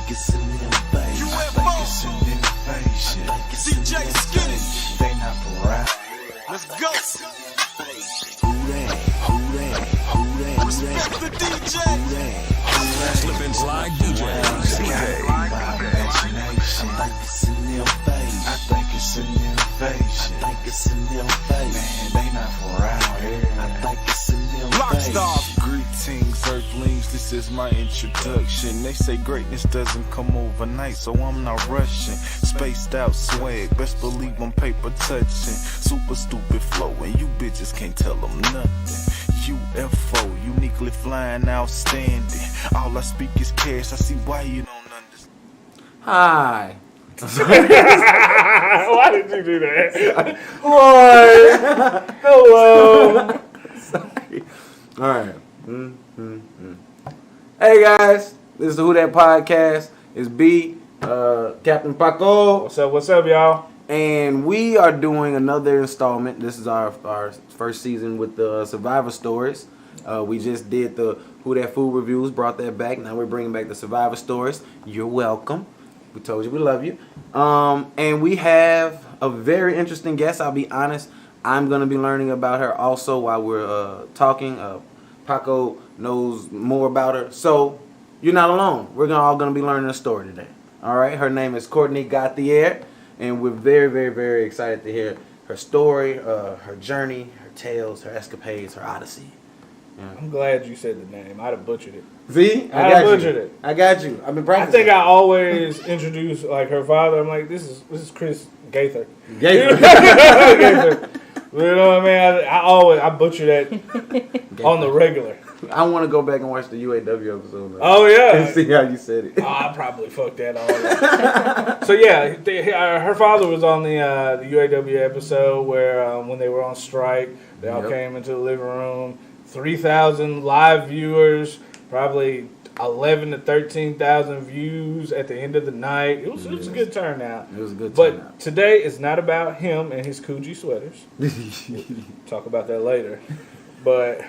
it's an invasion. I think it's an invasion. I think it's DJ an invasion. They not right. Let's go. Who that? Respect the DJ. Slip and slide DJ. Imagination. I think it's an invasion. I think it's an invasion. I think it's an invasion. Man, they not around here. I think it's an invasion. Lockstar. Greetings, Earthlings. This is my introduction. They say greatness doesn't come overnight, so I'm not rushing. Spaced out swag, best believe I'm paper touching. Super stupid flow, and you bitches can't tell them nothing. UFO, uniquely flying, outstanding. All I speak is cash. I see why you don't understand. Hi. Why did you do that? Why? Hello. Sorry. All right. Hey guys, this is the WhoDat podcast. It's B, Captain Paco, What's up, y'all? and we are doing another installment. This is our first season with the Survivor stories. We just did the WhoDat food reviews, brought that back. Now we're bringing back the Survivor stories. You're welcome. We told you we love you. And we have a very interesting guest. I'll be honest, I'm going to be learning about her also while we're talking. Paco knows more about her. So you're not alone. We're all going to be learning a story today. All right. Her name is Kourtney Gauthier, and we're very, very, very excited to hear her story, her journey, her tales, her escapades, her odyssey. Yeah. I'm glad you said the name. I'd have butchered it. See? I'd have butchered it. I got you. I've been I practicing. think I always introduce like her father. I'm like, this is Chris Gaither. Gaither. Gaither. You know what I mean? I butcher that on the regular. I want to go back and watch the UAW episode. Man. Oh yeah. And see how you said it. Oh, I probably fucked that all up. So yeah, her father was on the UAW episode where when they were on strike, they all came into the living room. 3,000 live viewers, probably 11 to 13,000 views at the end of the night. It was a good turnout. It was a good But turnout. today is not about him and his Coogee sweaters. Talk about that later. But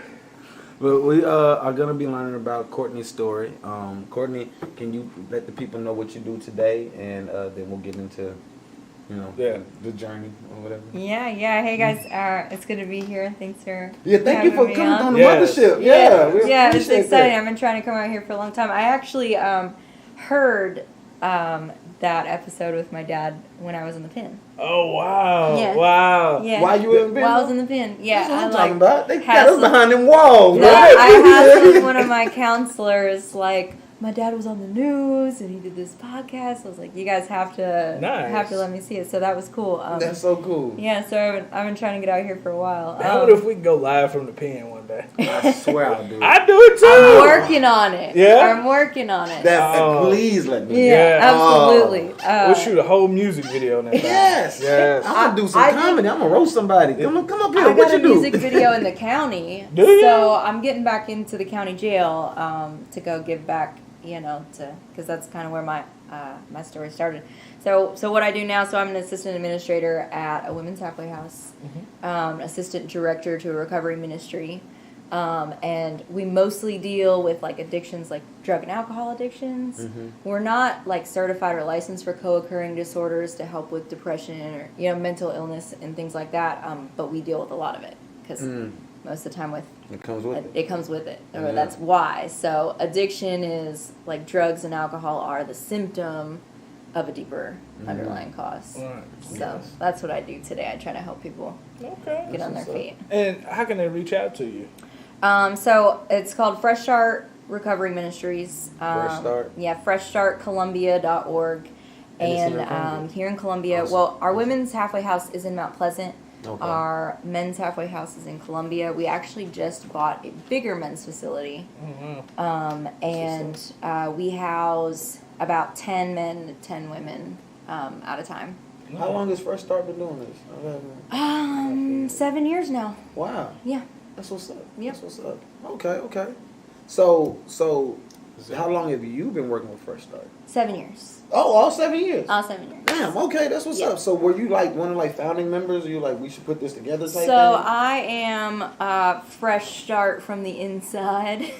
we are going to be learning about Kourtney's story. Kourtney, can you let the people know what you do today? And then we'll get into, the journey or whatever. Yeah. Hey guys, it's good to be here. Thanks for Thank you for having me coming on the Yes. mothership. Yeah, we it's appreciate exciting. that. I've been trying to come out here for a long time. I actually heard that episode with my dad when I was in the pen. oh wow, Yeah. wow. Yeah. Why you in the pen? While I was in the pen. Yeah, That's what I'm I talking about. They had got us some- behind them walls. No, man. I had one of my counselors like, my dad was on the news and he did this podcast. I was like, you guys have to let me see it. So that was cool. That's so cool. Yeah, so I've been trying to get out here for a while. How about if we can go live from the pen one day? I swear I'll do it. I do it too. I'm working on it. Yeah? I'm working on it. Please let me. Yeah, Yeah. absolutely. We'll shoot a whole music video next time. Yes. Yes. I'm gonna do some I comedy. I'm gonna roast somebody. Come up here. I What got you a do? music video in the county. Do you? So I'm getting back into the county jail to go give back, because that's kind of where my story started. So what I do now, so I'm an assistant administrator at a women's halfway house, assistant director to a recovery ministry, and we mostly deal with like addictions, like drug and alcohol addictions. We're not like certified or licensed for co-occurring disorders to help with depression or mental illness and things like that, but we deal with a lot of it because most of the time It comes with it. it comes with it, or that's why. So addiction is like drugs and alcohol are the symptom of a deeper underlying cause. Right. So that's what I do today. I try to help people get on their feet. And how can they reach out to you? So it's called Fresh Start Recovery Ministries. Fresh Start? Yeah, freshstartcolumbia.org. And here in Columbia, Awesome. well, our women's halfway house is in Mount Pleasant. Okay. Our men's halfway house is in Columbia. We actually just bought a bigger men's facility. And we house about 10 men, 10 women at a time. How long has Fresh Start been doing this? 7 years now. Wow. Yeah. That's what's up. Yep. That's what's up. Okay. So how long have you been working with Fresh Start? 7 years. Oh, all 7 years. All 7 years. Damn, Damn. Okay, that's what's Yeah. up. So were you like one of like founding members? Or you like we should put this together type So thing? I am fresh start from the inside.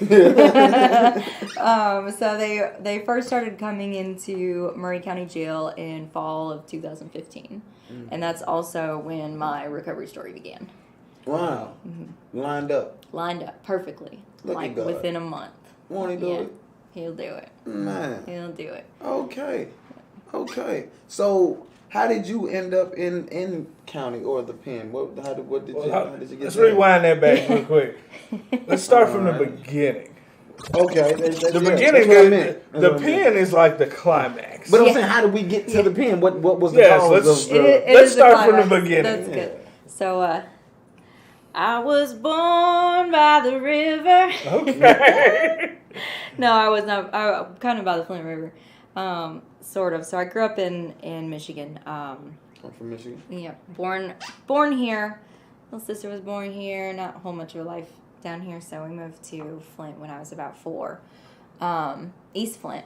So they first started coming into Murray County Jail in fall of 2015, and that's also when my recovery story began. Wow. Lined up Perfectly, Look at like God. within a month. Won't he do it? He'll do it. Man. He'll do it. Okay. So how did you end up in county or the pen? How did you get Let's there? rewind that back real quick. Let's start from the Alright. beginning. Okay. The beginning, the pen is like the climax. But I'm Yeah. saying, how did we get to the pen? What was the Yes, cause let's- of the... Let's is start from the climax. beginning. That's good. So, I was born by the river. Okay. No, I was not. Kind of by the Flint River, sort of. So I grew up in Michigan. I'm from Michigan. Yeah, born here. Little sister was born here. Not a whole much of a life down here. So we moved to Flint when I was about 4. East Flint.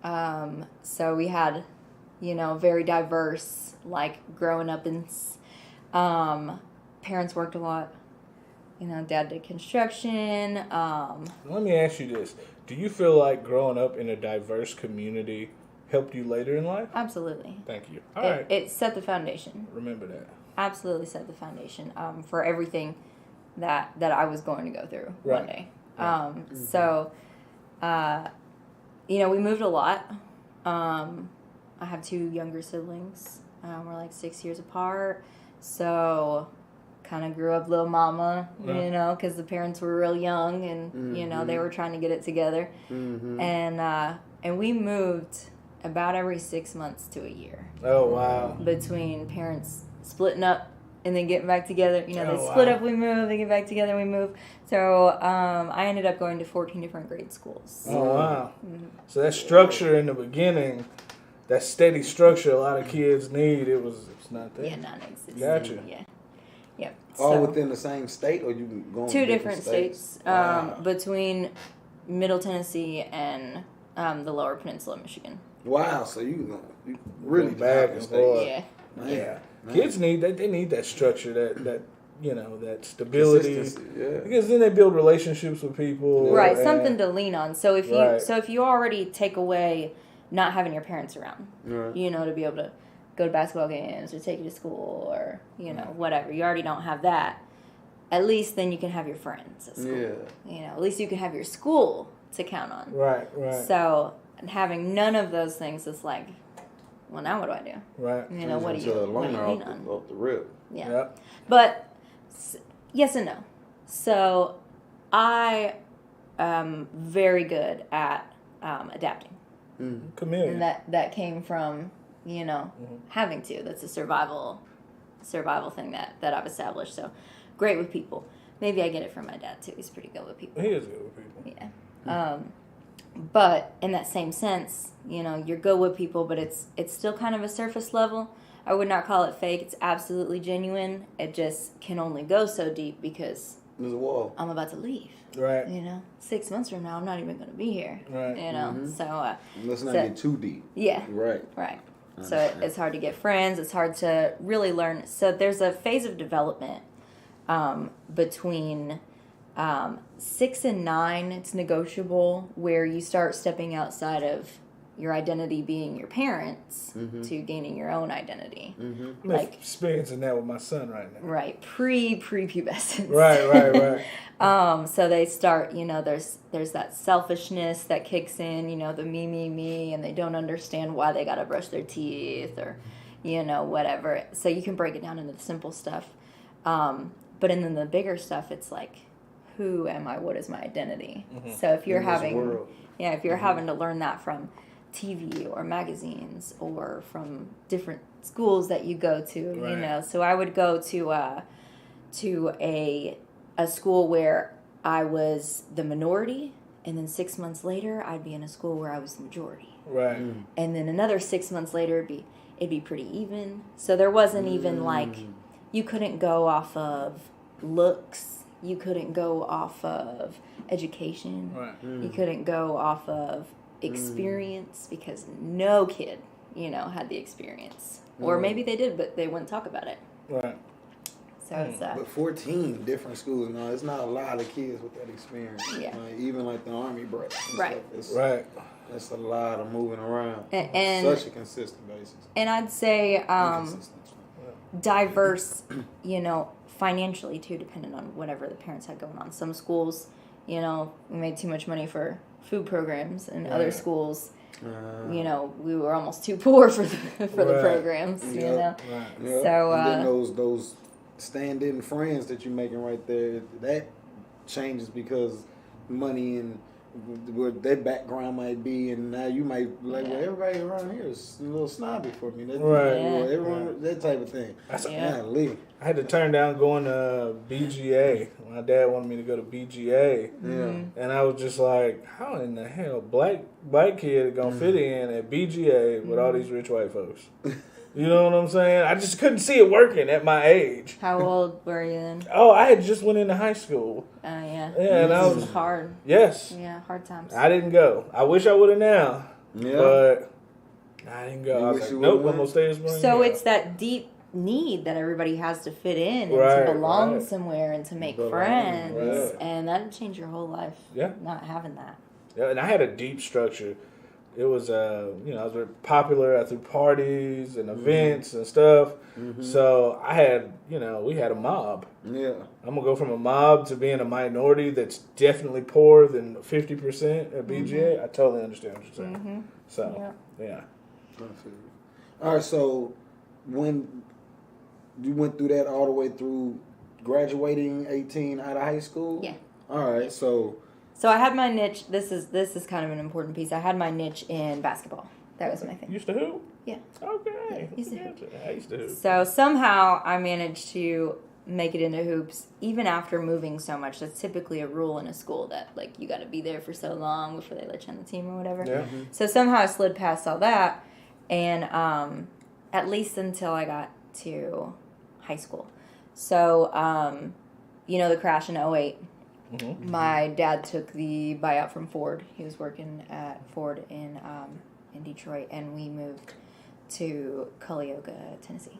So we had, very diverse. Like growing up in, parents worked a lot. Dad did construction. Let me ask you this. Do you feel like growing up in a diverse community helped you later in life? Absolutely. Thank you. All right. It set the foundation. Remember that. Absolutely set the foundation for everything that I was going to go through one day. So, we moved a lot. I have 2 younger siblings. We're like 6 years apart. So, kind of grew up little mama, because the parents were real young and, they were trying to get it together. And we moved about every 6 months to a year. Oh, wow. Between parents splitting up and then getting back together. They Oh, split wow. up, we move, they get back together, we move. So I ended up going to 14 different grade schools. Oh, wow. So that structure in the beginning, that steady structure a lot of kids need, it's not there. Yeah, non-existent. Gotcha. Yeah. Yep. All So, within the same state, or you going 2 to different states Wow. between Middle Tennessee and the Lower Peninsula of Michigan. Wow, so you really Back and forth. Yeah. Man, Yeah. man. Kids need that. They need that structure, that stability. Consistency, yeah. Because then they build relationships with people. Right, and- something to lean on. So if you Right. if you already take away not having your parents around, Right. to be able to go to basketball games or take you to school or whatever, you already don't have that. At least then you can have your friends at school. Yeah. At least you can have your school to count on. Right. So having none of those things is like, well, now what do I do? Right. What do Turns you into a what do you loner lean on? off the rip. Yeah. Yep. But yes and no. So I am very good at adapting. Chameleon. And that came from, having to. That's a survival thing that I've established. So great with people. Maybe I get it from my dad too. He's pretty good with people. He is good with people. Yeah. But in that same sense, you're good with people, but it's still kind of a surface level. I would not call it fake. It's absolutely genuine. It just can only go so deep because There's a wall. I'm about to leave. Right. 6 months from now, I'm not even going to be here. Right. So Let's not so- get too deep. yeah, Right. right. So it's hard to get friends. It's hard to really learn. So there's a phase of development between 6 and 9. It's negotiable where you start stepping outside of your identity being your parents to gaining your own identity. I'm Like experiencing that with my son right now. right, prepubescence. Right. So they start, there's that selfishness that kicks in, the me, and they don't understand why they gotta brush their teeth or, whatever. So you can break it down into the simple stuff. But in the bigger stuff, it's like, who am I? What is my identity? So if you're In this having, world. if you're having to learn that from TV or magazines or from different schools that you go to, Right. So I would go to a school where I was the minority, and then 6 months later I'd be in a school where I was the majority, Right. and then another 6 months later it'd be pretty even. So there wasn't even like, you couldn't go off of looks, you couldn't go off of education, Right. you couldn't go off of experience because no kid, had the experience. Or maybe they did, but they wouldn't talk about it. Right. So it's But 14 different schools, no, it's not a lot of kids with that experience. Yeah. Even like the Army brats. and Right. stuff, Right. It's a lot of moving around. And Such a consistent basis. And I'd say Inconsistent. diverse, financially too, depending on whatever the parents had going on. Some schools, we made too much money for food programs, and other schools, we were almost too poor for the programs. Right. Yep. So and then those stand-in friends that you're making right there, that changes because money and where their background might be, and now you might be like, well, everybody around here is a little snobby for me. That, Right. well, everyone, that type of thing. I had to turn down going to BGA. My dad wanted me to go to BGA. Yeah. And I was just like, how in the hell black kid gonna fit in at BGA with all these rich white folks? You know what I'm saying? I just couldn't see it working at my age. how old were you then? Oh, I had just went into high school. Yeah. Yeah, and I It was hard. yes. Yeah, hard times. I didn't go. I wish I would have now. Yeah. But I didn't go. You I was wish like, you nope, would've I'm gonna stay in Spring. So Hill. it's that deep need that everybody has to fit in and Right, to belong right. somewhere and to make Belong, friends, right. and that'd change your whole life. Yeah. Not having that. Yeah, and I had a deep structure. It was, I was very popular. I threw parties and events and stuff. So I had, we had a mob. Yeah. I'm going to go from a mob to being a minority that's definitely poorer than 50% at BGA. I totally understand what you're saying. So, yeah. All right, so when you went through that all the way through graduating 18 out of high school? Yeah. All right, so So I had my niche. This is kind of an important piece. I had my niche in basketball. That was my thing. Used to hoop? Yeah. Okay. Used to hoop. I used to hoop. So somehow I managed to make it into hoops, even after moving so much. That's typically a rule in a school that you got to be there for so long before they let you on the team or whatever. Yeah. So somehow I slid past all that, and at least until I got to high school. So the crash in 08. My dad took the buyout from Ford. He was working at Ford in Detroit, and we moved to Cullioga, Tennessee.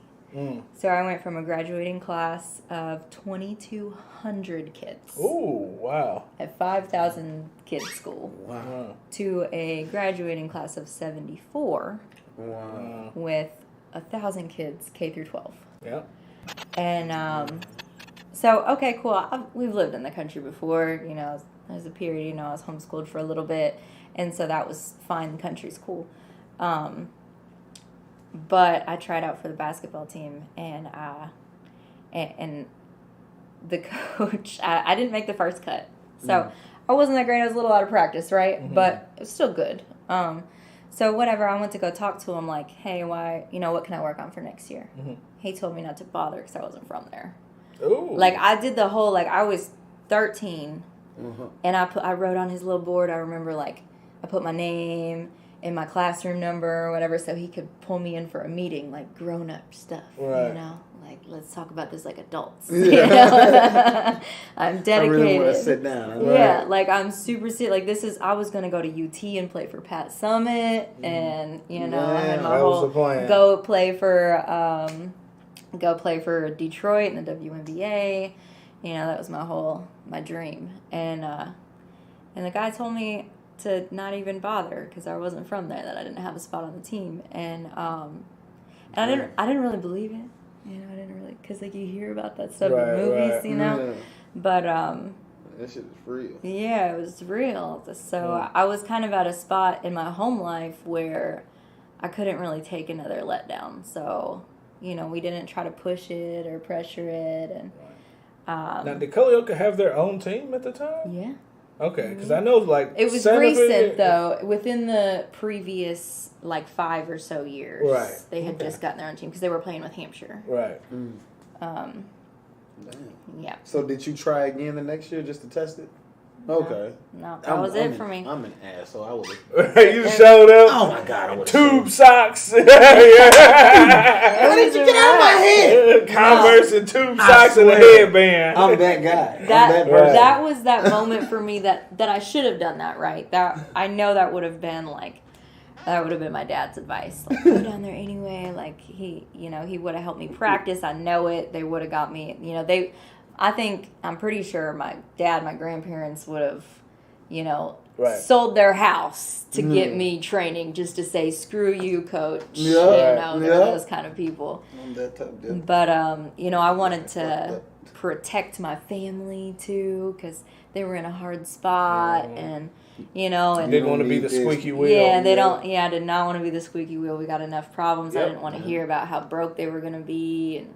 So I went from a graduating class of 2,200 kids. Oh, wow. At 5,000 kids school. Wow. To a graduating class of 74 with 1,000 kids K through 12. Yeah. And so, okay, cool. We've lived in the country before. There's a period, I was homeschooled for a little bit. And so that was fine. The country's cool. But I tried out for the basketball team, and the coach, I didn't make the first cut. So I wasn't that great. I was a little out of practice, right? But it was still good. So whatever, I went to go talk to him like, hey, why, what can I work on for next year? He told me not to bother because I wasn't from there. Ooh. I did the whole, I was 13, and I wrote on his little board, I remember, I put my name and my classroom number or whatever so he could pull me in for a meeting, grown-up stuff, Right. Let's talk about this like adults. Yeah. I'm dedicated. I really want to sit down. Yeah, I'm super serious. I was going to go to UT and play for Pat Summitt, and, I had my that was whole, the plan. go play for Detroit in the WNBA. That was my dream. And the guy told me to not even bother because I wasn't from there, that I didn't have a spot on the team. And I didn't really believe it. I didn't really, because you hear about that stuff in movies, Yeah. But That shit is real. yeah, it was real. So I was kind of at a spot in my home life where I couldn't really take another letdown. So, we didn't try to push it or pressure it. And Now, did Cullioga have their own team at the time? yeah. Okay, because I know It was recent, though. Within the previous 5 or so years, Right. they had just gotten their own team because they were playing with Hampshire. Right. Damn. Yeah. So did you try again the next year just to test it? Okay. No, that was it for me. I'm an asshole. I would have. You showed up. Oh my god! I would Tube socks. How did you get out of my head? Converse and tube I socks and a swear. headband. I'm that guy. I'm that person. That was that moment for me that I should have done that right. That I know that would have been That would have been my dad's advice. Like, go down there anyway. Like, he would have helped me practice. I know it. They would have got me, I'm pretty sure my grandparents would have, sold their house to get me training just to say, screw you, coach. They're those kind of people. But, I wanted to protect my family, too, because they were in a hard spot, and... and didn't want to be the squeaky wheel. Yeah, I did not want to be the squeaky wheel. We got enough problems. I didn't want to hear about how broke they were going to be, and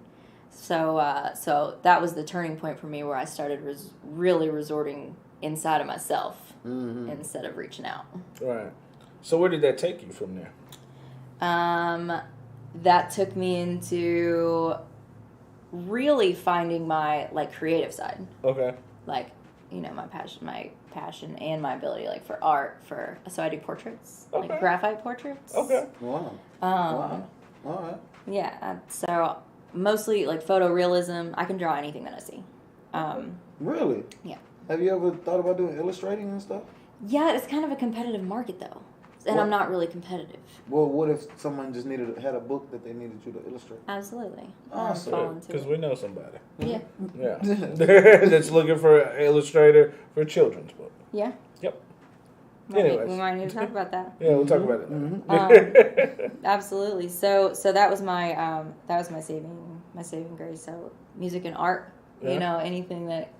so that was the turning point for me, where I started really resorting inside of myself instead of reaching out. Right. So where did that take you from there? That took me into really finding my creative side. Okay. My passion and my ability for art, so I do portraits, graphite portraits. Okay. Wow. Wow. All right. Yeah, so mostly photorealism. I can draw anything that I see. Really? Yeah. Have you ever thought about doing illustrating and stuff? Yeah, it's kind of a competitive market though. And I'm not really competitive. Well, what if someone just had a book that they needed you to illustrate? Absolutely. Awesome. Because we know somebody. Yeah. Yeah. That's looking for an illustrator for a children's book. Yeah. Yep. Anyways. We might need to talk about that. Yeah, we'll talk about it later. Absolutely. So that was my saving grace. So music and art, anything that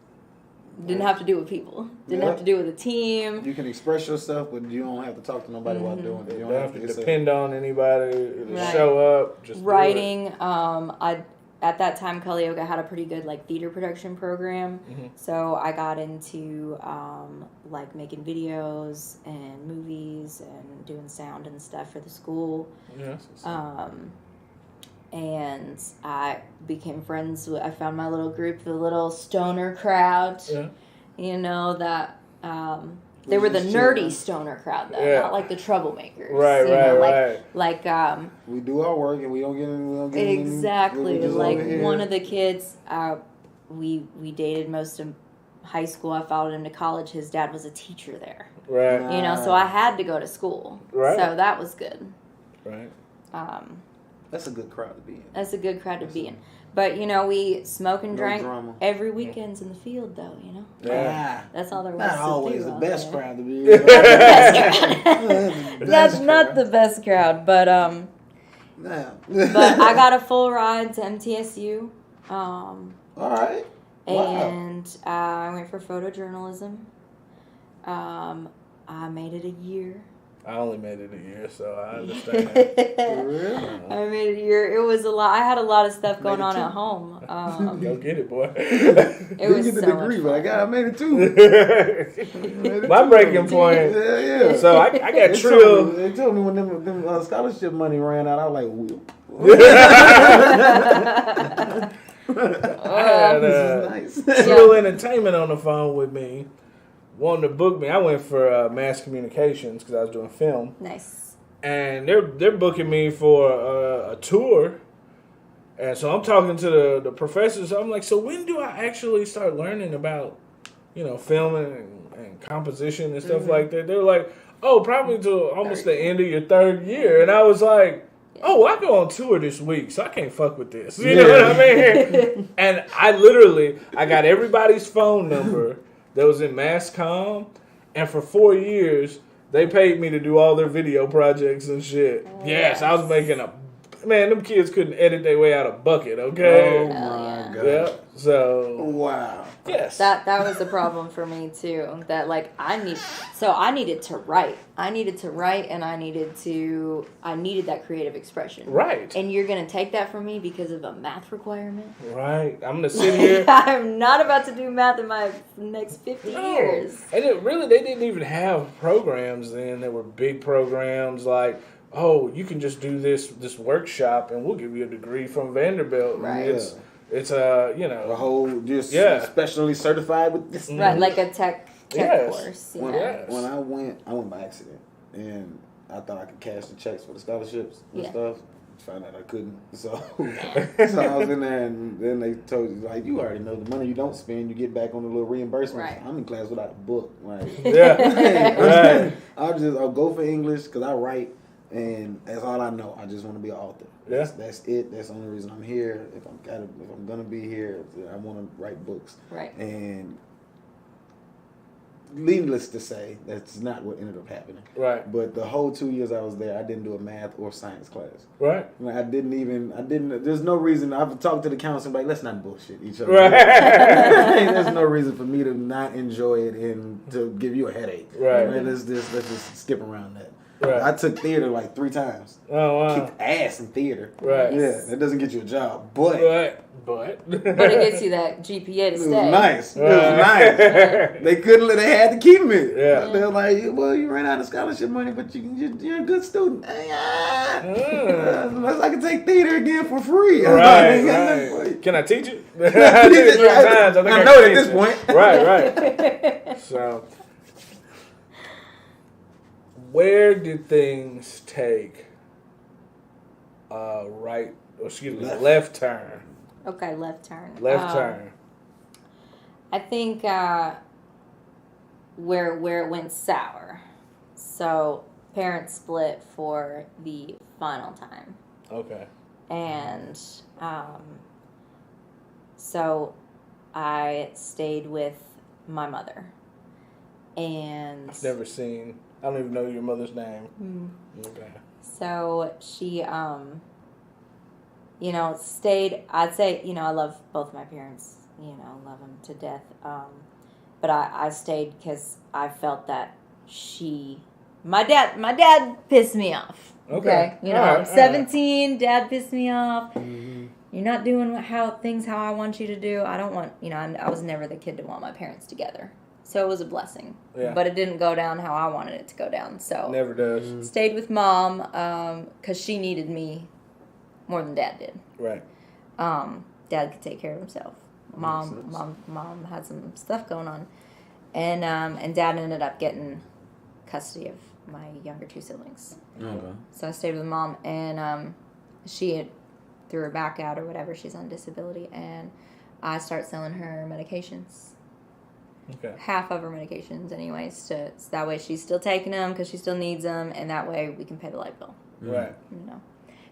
didn't have to do with people. Didn't have to do with a team. You can express yourself, but you don't have to talk to nobody while doing it. You don't have to depend on anybody to show up. Just writing. At that time, Yoga had a pretty good theater production program. So I got into making videos and movies and doing sound and stuff for the school. Yes. And I became friends with, I found my little group, the little stoner crowd. Yeah. They were the nerdy stoner crowd, though, not the troublemakers. Right. We do our work and we don't get exactly. One of the kids, we dated most of high school. I followed him to college. His dad was a teacher there. Right. So I had to go to school. Right. So that was good. Right. That's a good crowd to be in. That's a good crowd to be in. But, we smoke and drank every weekends in the field, though, Yeah. That's all there was not to always do the best there. crowd to be in. That's not the best crowd, but but I got a full ride to MTSU. All right. And I went for photojournalism. I made it a year. I only made it a year, so I understand. For real? I made it a year. It was a lot. I had a lot of stuff going on at home. Go get it, boy. It was get the so degree, much but I made it too. My breaking point. Yeah. So I got Trill. They told me when them scholarship money ran out, I was like, I had nice. Trill Entertainment on the phone with me, wanting to book me. I went for mass communications because I was doing film. Nice. And they're booking me for a tour. And so I'm talking to the professors. I'm like, so when do I actually start learning about, filming and composition and stuff like that? They're like, oh, probably till almost the end of your third year. And I was like, oh, I go on tour this week, so I can't fuck with this. You know what I mean? And I got everybody's phone number that was in mass comm. And for 4 years, they paid me to do all their video projects and shit. Yes, I was making man, them kids couldn't edit their way out of bucket, okay? Oh my God. Yeah. So wow. Yes. That was the problem for me too. That I needed to write. I needed to write and I needed that creative expression. Right. And you're gonna take that from me because of a math requirement? Right. I'm gonna sit here. I'm not about to do math in my next 50 years. And they didn't even have programs then. There were big programs like, oh, you can just do this workshop and we'll give you a degree from Vanderbilt. Right. It's a whole specially certified with this. Right, like a tech course. When I went by accident and I thought I could cash the checks for the scholarships and stuff. Found out I couldn't. So I was in there and then they told you you already know the money you don't spend, you get back on the little reimbursement. Right. I'm in class without a book. Right. I'll go for English because I write. And that's all I know. I just want to be an author. Yeah. That's it. That's the only reason I'm here. If I'm gonna be here, I want to write books. Right. And needless to say, that's not what ended up happening. Right. But the whole 2 years I was there, I didn't do a math or science class. Right. Like, I didn't. There's no reason. I've talked to the counselor, like, let's not bullshit each other. Right. There's no reason for me to not enjoy it and to give you a headache. Right. Man, let's just skip around that. Right. I took theater like 3 times. Oh, wow. Kicked ass in theater. Right. Yeah, that doesn't get you a job, but But But it gets you that GPA to it was stay. nice. It was Right. nice. They couldn't. They had to keep me. Yeah. They're like, well, you ran out of scholarship money, but you're a good student. Unless I can take theater again for free. Right, right. Can I teach it? I did it 3 times. I think I know it at can this teach point. Right. So, where did things take left turn? Okay, left turn. Left turn. I think where it went sour. So parents split for the final time, Okay. and so I stayed with my mother, and I've never seen. I don't even know your mother's name. Okay. so she stayed. I'd say, I love both my parents, love them to death. But I stayed because I felt that my dad pissed me off. Okay. I'm 17, dad pissed me off. You're not doing how I want you to do. I don't want, I was never the kid to want my parents together. So it was a blessing. Yeah. But it didn't go down how I wanted it to go down. So Never does. stayed with mom because she needed me more than dad did. Right. Dad could take care of himself. Mom had some stuff going on, and dad ended up getting custody of my younger 2 siblings. Okay. So I stayed with mom, and she had threw her back out or whatever. She's on disability, and I start selling her medications. Okay. Half of her medications, anyways, so that way she's still taking them because she still needs them, and that way we can pay the light bill. Right.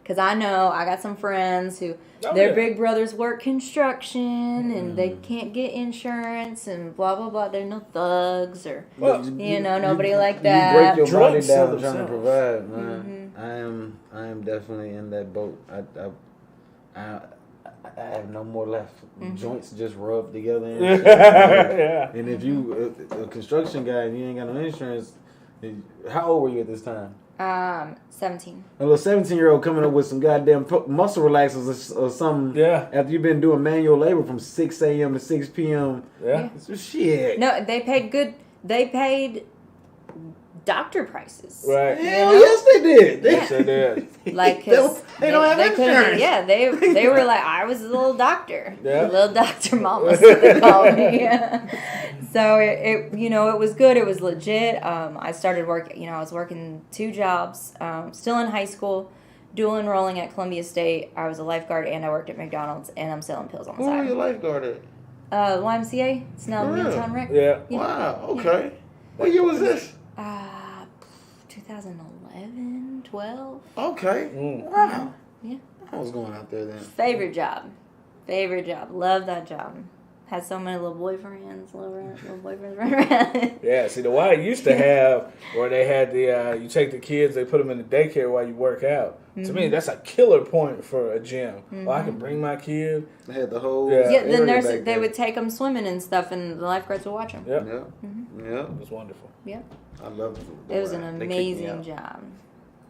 Because I know I got some friends who their big brothers work construction and they can't get insurance and blah blah blah. They're no thugs or nobody like that. You break your body Drugs sell down trying to themselves. provide, man. I am definitely in that boat. I have no more left. Joints just rub together. And shit. Yeah. And if you a construction guy and you ain't got no insurance, how old were you at this time? 17. A little 17-year-old coming up with some goddamn muscle relaxers or something. Yeah. After you've been doing manual labor from 6 a.m. to 6 p.m. Yeah. So shit. No, they paid good. They paid doctor prices. Right. Hell yes, they did. Yes, they did. Like, cause they don't have couldn't- insurance. Yeah, they were like, I was a little doctor. Yeah. Little doctor mama, so they called me. So it was good. It was legit. I started work. I was working 2 jobs. Still in high school, dual enrolling at Columbia State. I was a lifeguard and I worked at McDonald's, and I'm selling pills on the Who were side. your lifeguard at? YMCA. It's now For real? Milltown Rec. Yeah. Wow, okay. What year was this? 2011, 12. Okay. Mm. Wow. Yeah. I was going out there then. Favorite job. Love that job. Had so many little boyfriends running around. Yeah, see, the Y used to have where they had the, you take the kids, they put them in the daycare while you work out. To me, that's a killer point for a gym. Well, I can bring my kid. They had the whole. Yeah. Yeah, the area nurses, back they there. would take them swimming and stuff, and the lifeguards would watch them. Yep. Yeah. Yeah. It was wonderful. Yep. I love it. It was an amazing job.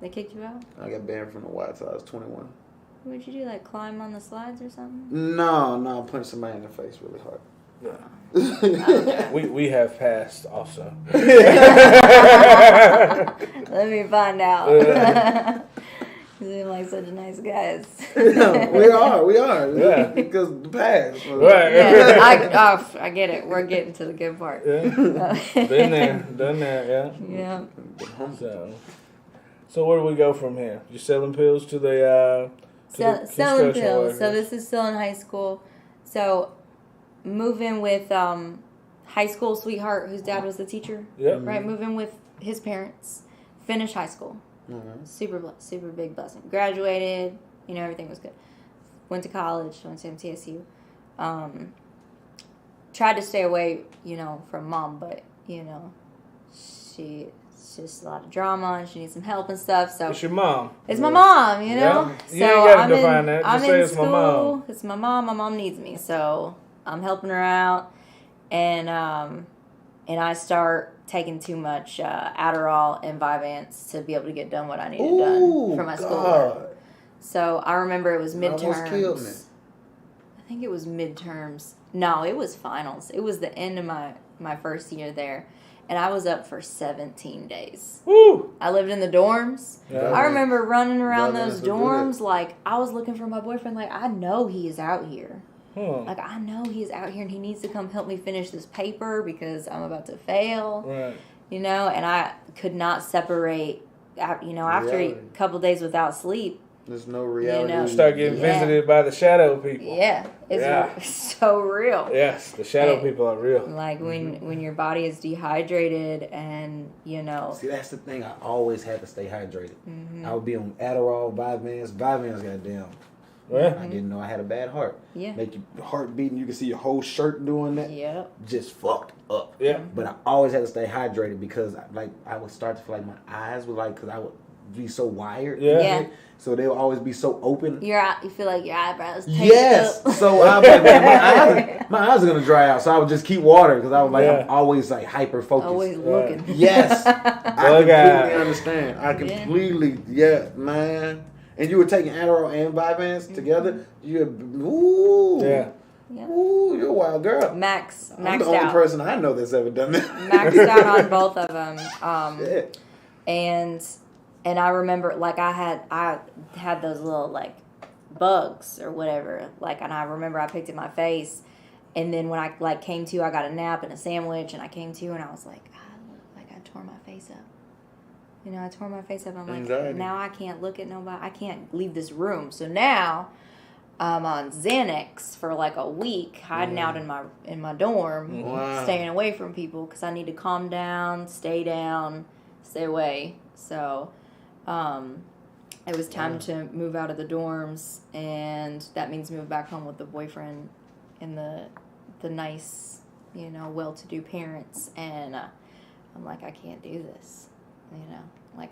They kicked you out? I got banned from the Y till I was 21. What'd you do, like climb on the slides or something? No, I punched somebody in the face really hard. Yeah. We have passed also. Let me find out. You seem like such nice guys. we are. Yeah. Because the past. Right. Yeah, I get it. We're getting to the good part. Yeah. Been there, done that, yeah. Yeah. So where do we go from here? You selling pills to the Selling construction pills. workers? So this is still in high school. So move in with high school sweetheart whose dad was the teacher. Yep. Right, move in with his parents. Finish high school. Super big blessing. Graduated, everything was good. Went to college, went to MTSU. Tried to stay away, from mom, but, it's just a lot of drama and she needs some help and stuff. So it's your mom. It's my mom, Yeah. So You ain't gotta define that. Just I'm say in it's my school. mom. It's my mom. My mom needs me, so I'm helping her out, and I start taking too much Adderall and Vyvanse to be able to get done what I needed done for my schoolwork. So I remember it was midterms. Almost killed me. I think it was midterms. No, it was finals. It was the end of my first year there. And I was up for 17 days. Woo! I lived in the dorms. Yeah. I remember running around That those is good. dorms like I was looking for my boyfriend. Like, I know he is out here. Huh. Like, I know he's out here and he needs to come help me finish this paper because I'm about to fail. Right. And I could not separate, after Reality. a couple days without sleep. There's no reality. know. Start getting Yeah. visited by the shadow people. Yeah. It's so real. Yes, the shadow And- people are real. Like when your body is dehydrated and See, that's the thing. I always had to stay hydrated. Mm-hmm. I would be on Adderall, Vyvanse, goddamn. Yeah. I didn't know I had a bad heart. Yeah. Make your heart beating. You can see your whole shirt doing that. Yep. Just fucked up. Yeah. But I always had to stay hydrated because I would start to feel like my eyes were because I would be so wired. Yeah. Yeah. So they would always be so open. You feel like your eyebrows taped Yes. up. So I was like, man, my eyes are gonna dry out. So I would just keep water because I was like, Yeah. I'm always like hyper focused. Always looking. Yes, I Bug completely eye. understand. I completely, man. And you were taking Adderall and Vyvanse together. Ooh, Yeah. Yeah. Ooh, you're a wild girl. I'm I'm the maxed only out. person I know that's ever done that. Maxed out on both of them. Yeah. And I remember I had those little bugs or whatever. And I remember I picked at my face, and then when I came to, I got a nap and a sandwich, and I came to, and I was like, I look like I tore my face up. I tore my face up. I'm like, Anxiety. now I can't look at nobody. I can't leave this room. So now I'm on Xanax for a week, hiding out in my dorm, Wow. staying away from people because I need to calm down, stay away. So it was time to move out of the dorms, and that means move back home with the boyfriend and the nice, well-to-do parents. And I'm like, I can't do this.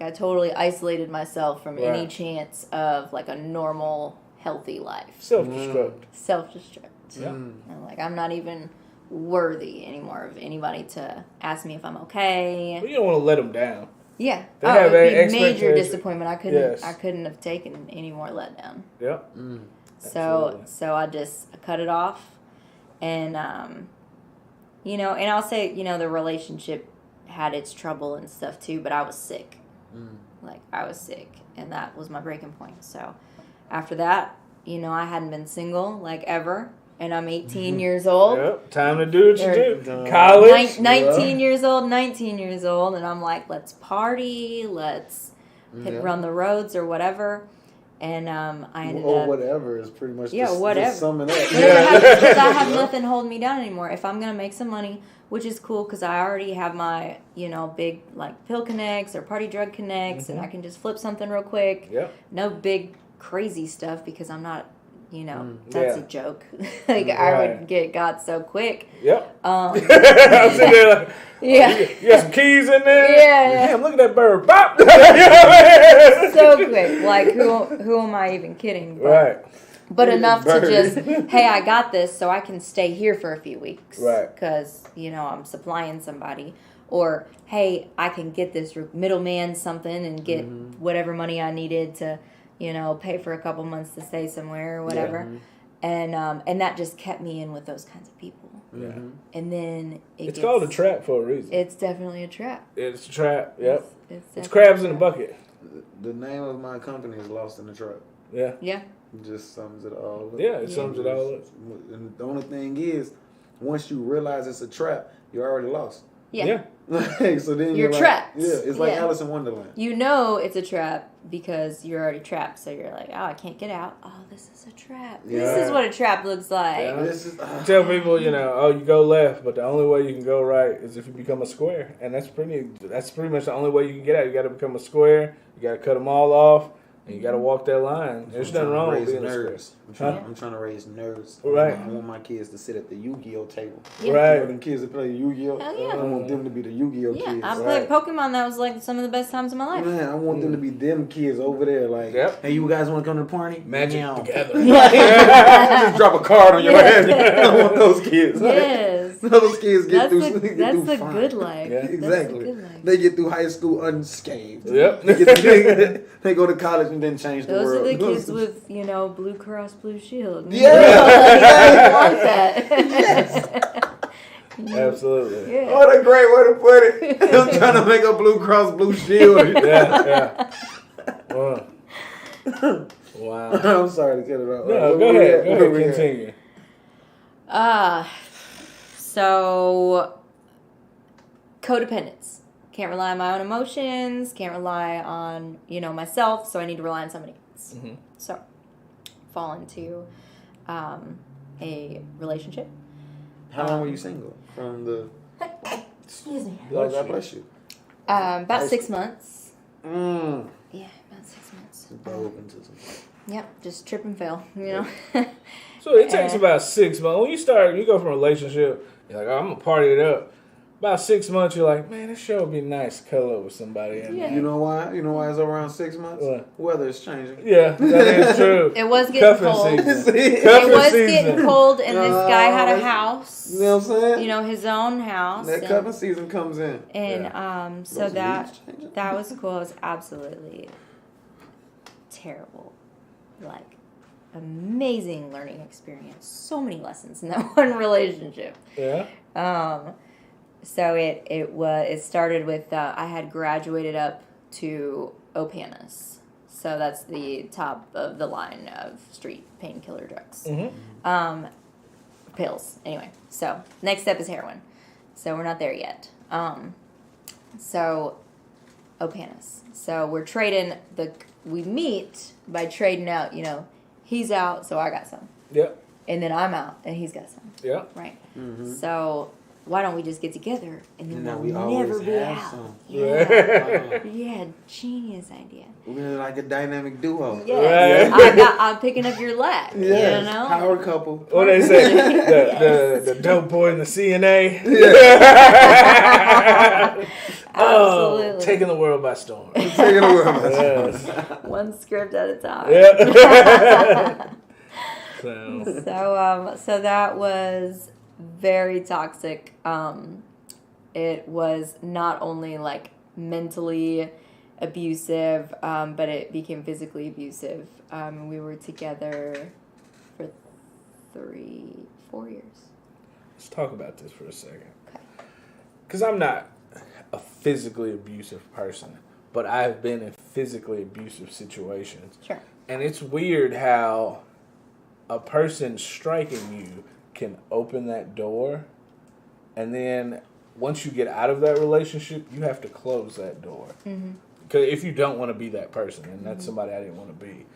I totally isolated myself from any Right. chance of a normal, healthy life. Self-destruct. Self-destruct. Yeah. And I'm not even worthy anymore of anybody to ask me if I'm okay. But you don't want to let them down. Yeah. They have it'd be expectations. major disappointment. Yes. I couldn't have taken any more letdown. Yep. So I just cut it off, and and I'll say the relationship had its trouble and stuff too, but I was sick. I was sick, and that was my breaking point. So after that, I hadn't been single ever, and I'm 18 years old. Yep. Time to do what you Or- do. College. 19 years old, and I'm like, let's party, let's run the roads or whatever. And I ended Or up... whatever is pretty much whatever. just summing up. Because I have nothing holding me down anymore. If I'm going to make some money, which is cool because I already have my, big pill connects or party drug connects, and I can just flip something real quick. Yep. No big crazy stuff because I'm not, that's Yeah. a joke. Right. I would get got so quick. Yep. I'm sitting there like, Yeah. you got some keys in there? Yeah. Damn, look at that bird. Bop! So quick. Who am I even kidding? But, Right. But enough to Bird. just, hey, I got this, so I can stay here for a few weeks. Right. Because, I'm supplying somebody. Or, hey, I can get this middleman something and get whatever money I needed to, pay for a couple months to stay somewhere or whatever. And that just kept me in with those kinds of people. Yeah. And then It's called a trap for a reason. It's definitely a trap. It's a trap. Yep. It's It's definitely crabs a in a trap. bucket. The name of my company is Lost in the Trap. Yeah. Yeah. It just sums it all up. Yeah, it sums it all up. And the only thing is, once you realize it's a trap, you're already lost. Yeah. Like, so then You're like, trapped. Yeah, it's like Yeah. Alice in Wonderland. You know it's a trap because you're already trapped. So you're like, oh, I can't get out. Oh, this is a trap. Yeah. This is what a trap looks like. Yeah. This is, I tell people, you know, oh, you go left, but the only way you can go right is if you become a square, and that's pretty much the only way you can get out. You got to become a square. You got to cut them all off, and you got to walk that line. There's nothing wrong with being a square. I'm trying to raise nerds. Right. I want my kids to sit at the Yu-Gi-Oh table. Yeah. Right. You know, them kids that play Yu-Gi-Oh. Hell yeah. I want them to be the Yu-Gi-Oh Yeah, kids. I played Pokemon. That was like some of the best times of my life. Man, I want them to be them kids over there. Like, Yep. hey, you guys want to come to the party? Magic Meow. together. Just drop a card on your head. I want those kids. Yes. Those kids get That's through. the, get that's through the fine. good life. Yeah. That's the Exactly. good life. They get through high school unscathed. Yep. They go to college and then change the Those world. are the kids with, you know, Blue Cross Blue Shield. Yeah. Like that. Absolutely. Yeah. What a great way to put it. I'm trying to make a Blue Cross Blue Shield. Yeah. Wow. I'm sorry to cut it off. No, go ahead. Go ahead. Continue. So codependence. Can't rely on my own emotions. Can't rely on, you know, myself. So I need to rely on somebody else. Mm-hmm. So fall into a relationship. How long were you single? From the. Excuse me. God bless you. About 6 months. Mm. Yeah, about 6 months. Open to some. Yep, just trip and fail, you know. So it takes about 6 months. When you go from a relationship, you're like, oh, I'm going to party it up. About 6 months, you're like, man, this sure would be nice to cuddle up with somebody. And, Yeah. You know why? You know why it's around 6 months? What? Weather is changing. Yeah, that is true. It was getting Cuffing cold. season. It Cuffing was season. getting cold, and this guy had a that's- house. You know what I'm saying? You know, his own house. That and- cuffing season comes in. And so Those that leaves changing. that was cool. It was absolutely terrible. Like amazing learning experience. So many lessons in that one relationship. Yeah. So it started with I had graduated up to Opanis. So that's the top of the line of street painkiller drugs. Mm-hmm. Pills. Anyway, so next step is heroin. So we're not there yet. So Opanis. So we're trading we meet by trading out, you know, he's out, so I got some. Yep. And then I'm out, and he's got some. Yep. Right. Mm-hmm. So why don't we just get together, and then Now we'll we never always be have out. some. Yeah. Yeah, genius idea. We're like a dynamic duo. Yes. Right. I'm picking up your lack. Yes. You know? Power couple. What they say? The dope boy in the CNA. Absolutely. Taking the world by storm. Taking the world. Yes. One script at a time. Yeah. So that was very toxic. It was not only like mentally abusive, but it became physically abusive. We were together for 4 years. Let's talk about this for a second. Okay. Because I'm not a physically abusive person, but I've been in physically abusive situations. Sure. And it's weird how a person striking you can open that door, and then once you get out of that relationship, you have to close that door. Because if you don't want to be that person, and that's somebody I didn't want to be.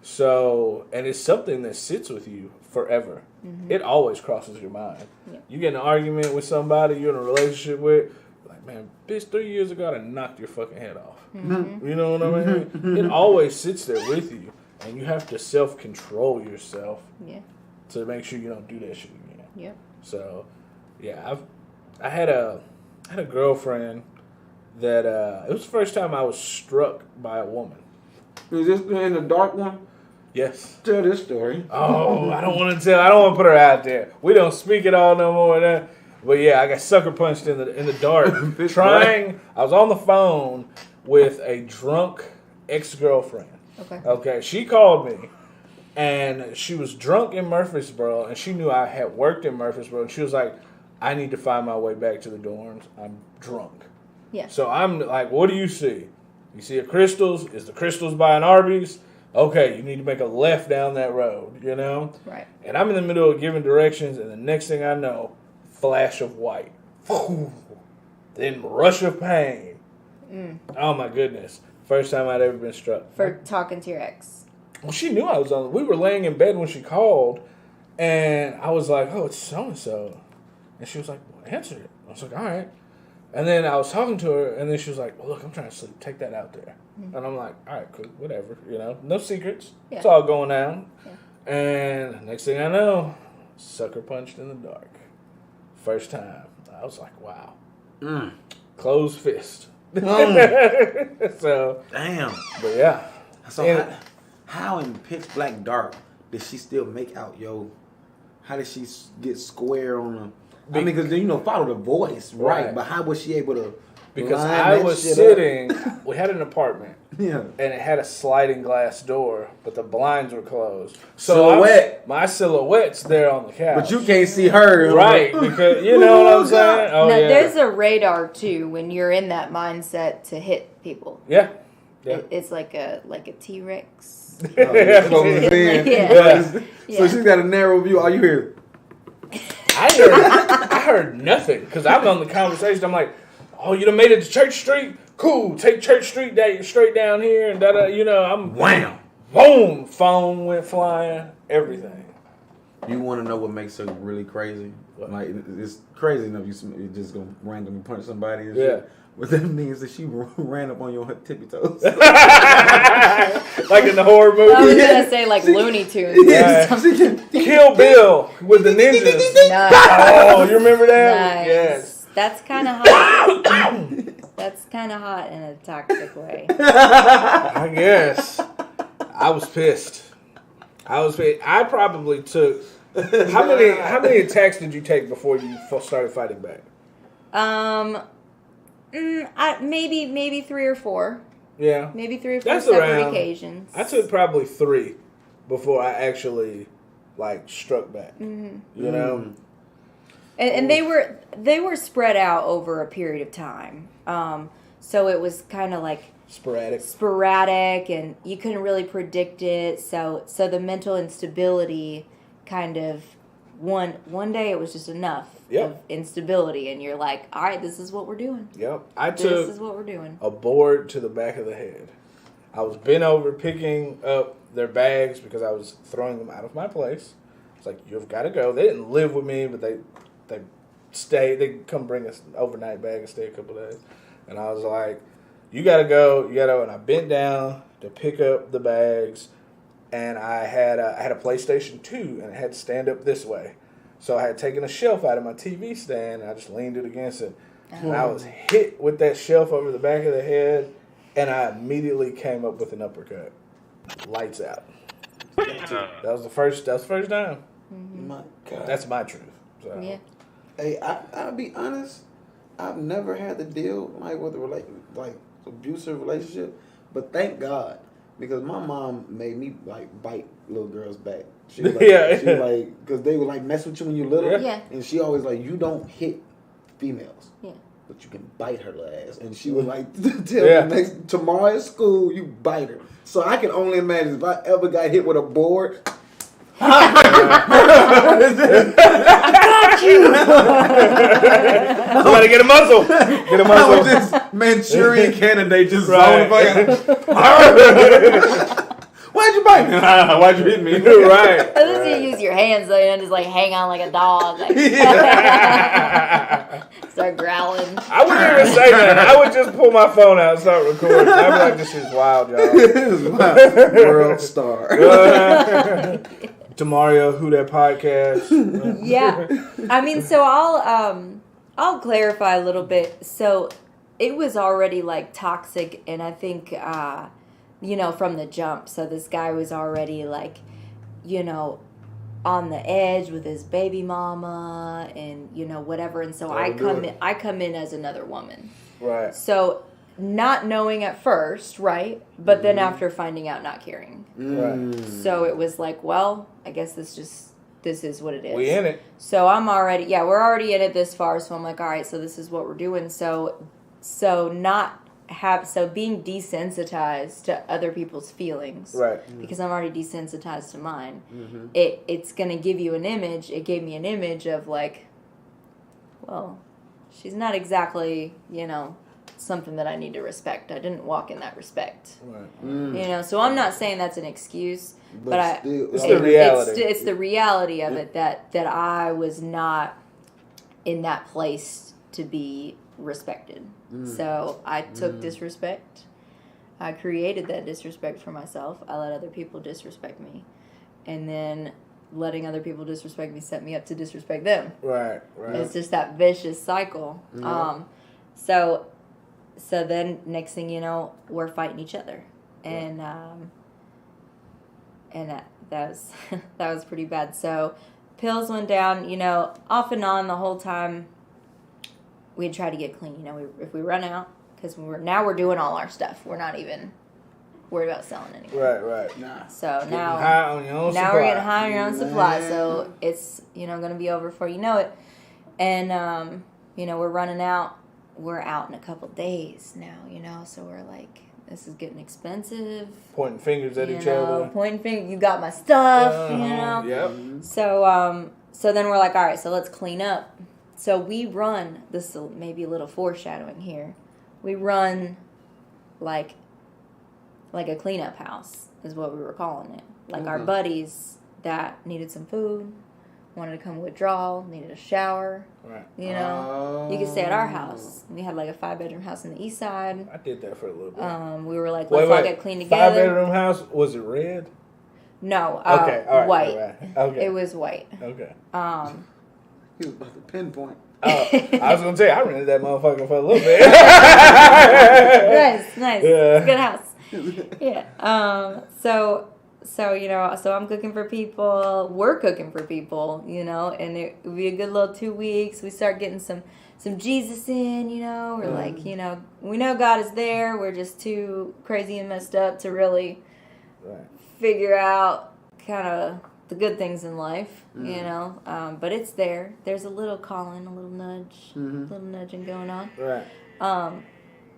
So, and it's something that sits with you forever. It always crosses your mind. Yep. You get in an argument with somebody you're in a relationship with, like, man, bitch, 3 years ago I done knocked your fucking head off. You know what I mean? It always sits there with you, and you have to self-control yourself Yeah. to make sure you don't do that shit again. Yep. So, yeah, I had a girlfriend that it was the first time I was struck by a woman. Is this in the dark one? Yes. Tell this story. Oh, I don't want to put her out there. We don't speak it all no more. But yeah, I got sucker punched in the dark. I was on the phone with a drunk ex-girlfriend. Okay. Okay, she called me, and she was drunk in Murfreesboro, and she knew I had worked in Murfreesboro, and she was like, I need to find my way back to the dorms. I'm drunk. Yeah. So I'm like, what do you see? You see a Crystals? Is the Crystals by an Arby's? Okay, you need to make a left down that road, you know? Right. And I'm in the middle of giving directions, and the next thing I know, flash of white. then rush of pain. Oh my goodness. First time I'd ever been struck. For talking to your ex. Well, she knew I was on. We were laying in bed when she called, and I was like, "Oh, it's so and so," and she was like, "Well, answer it." I was like, "All right," and then I was talking to her, and then she was like, "Well, look, I'm trying to sleep. Take that out there," and I'm like, "All right, cool, whatever. No secrets. Yeah. It's all going down." Yeah. And next thing I know, sucker punched in the dark. First time, I was like, "Wow." Closed fist. So Damn. but yeah. So And- how in pitch black dark did she still make out, yo? How did she get square on the? I mean, because follow the voice, right? But how was she able to? Because line I that was shit sitting, we had an apartment, Yeah. and it had a sliding glass door, but the blinds were closed. So Silhouette. my silhouette's there on the couch. But you can't see her, right? Because you know what I'm saying. Oh now, yeah, there's a radar too when you're in that mindset to hit people. yeah, yeah. It's like a T-Rex. That's what I'm saying. Yeah. So Yeah. she's got a narrow view. All you hear? I heard nothing because I'm on the conversation. I'm like, oh, you done made it to Church Street? Cool, take Church Street straight down here and da-da. I'm Wham! boom, phone went flying, everything. You want to know what makes her really crazy? Like it's crazy enough you just gonna randomly punch somebody. And shit. What that means is she ran up on your tippy toes. Like in the horror movie. I was gonna say like Looney Tunes. Kill Bill with the ninjas. Nice. Oh, you remember that? Nice. Yes. That's kind of hot. That's kind of hot in a toxic way. I guess. I was pissed. I probably took. How many attacks did you take before you started fighting back? Maybe 3 or 4. Yeah. Maybe 3 or 4 That's separate around. occasions. I took probably 3 before I actually struck back. Mm-hmm. And they were spread out over a period of time. So it was kind of like sporadic, and you couldn't really predict it. So the mental instability kind of one day it was just enough of instability, and you're like, all right, this is what we're doing. Yep. This is what we're doing. A board to the back of the head. I was bent over picking up their bags because I was throwing them out of my place. It's like, you've got to go. They didn't live with me, but they stay. They come bring us an overnight bag and stay a couple days. And I was like, you got to go. And I bent down to pick up the bags, and I had a PlayStation 2, and it had to stand up this way. So I had taken a shelf out of my TV stand, and I just leaned it against it. And I was hit with that shelf over the back of the head, and I immediately came up with an uppercut. Lights out. That was the first time. Mm-hmm. My God. That's my truth. So. Yeah. Hey, I'll be honest. I've never had to deal with a abusive relationship, but thank God, because my mom made me bite little girls back. She was because they would mess with you when you're little. Yeah. And she always you don't hit females. Yeah. But you can bite her little ass. And she would tell me tomorrow at school you bite her. So I can only imagine if I ever got hit with a board. Somebody get a muzzle. Get a I muzzle. was just Manchurian candidate just Right. Why'd you bite me? Why'd you hit me? Right. Unless you use your hands though, and just hang on like a dog. Start growling. I wouldn't even say that. I would just pull my phone out and start recording. I'd be like, this is wild, y'all. World star. Demario, WhoDat podcast. Yeah. I mean, so I'll clarify a little bit. So it was already toxic, and I think from the jump. So this guy was already on the edge with his baby mama and whatever. And so I come in as another woman. Right. So not knowing at first, right? But then after finding out, not caring. Right. So it was well, I guess this is what it is. We in it. So we're already in it this far. So I'm like, all right, so this is what we're doing. So being desensitized to other people's feelings, Right. because I'm already desensitized to mine. It's gonna give you an image. It gave me an image of well, she's not exactly, something that I need to respect. I didn't walk in that respect. Right. So I'm not saying that's an excuse, but it's the reality. It's the reality of it that I was not in that place to be respected. So I took disrespect. I created that disrespect for myself. I let other people disrespect me. And then letting other people disrespect me set me up to disrespect them. Right. It's just that vicious cycle. So then next thing you know, we're fighting each other. And that was that was pretty bad. So pills went down, off and on the whole time. We'd try to get clean. If we run out, because we're doing all our stuff. We're not even worried about selling anymore. Right. Nah. So now high on your own supply. we're getting high on your own supply. So it's going to be over before you know it. And we're running out. We're out in a couple days now. So we're like, this is getting expensive. Pointing fingers at each other. Pointing fingers. You got my stuff. Yep. So then we're like, all right. So let's clean up. So we run, this is maybe a little foreshadowing here. We run like a cleanup house is what we were calling it. Like our buddies that needed some food, wanted to come withdraw, needed a shower. Right. You could stay at our house. We had like a 5-bedroom house on the east side. I did that for a little bit. We were like, let's all get clean together. 5-bedroom house, was it red? No, Okay, all right. white. All right. Okay. It was white. Okay. He was about to pinpoint. I was going to say, I rented that motherfucker for a little bit. Nice. Yeah. Good house. Yeah. So I'm cooking for people. We're cooking for people, and it would be a good little 2 weeks. We start getting some Jesus in, We're like, we know God is there. We're just too crazy and messed up to really figure out kind of the good things in life, but it's there. There's a little calling, a little nudge, a little nudging going on. Right.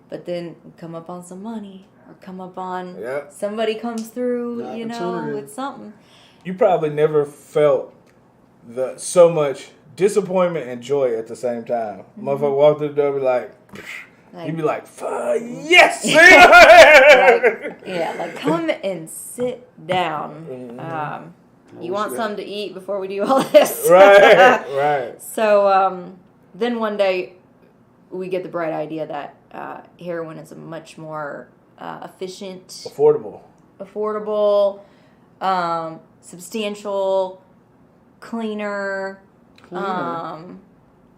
But then come up on some money or come up on somebody comes through, with something. You probably never felt so much disappointment and joy at the same time. Motherfucker walk through the door, be like you'd be like, yes! Like come and sit down. You want something to eat before we do all this. Right. So then one day we get the bright idea that heroin is a much more efficient, affordable, substantial, cleaner.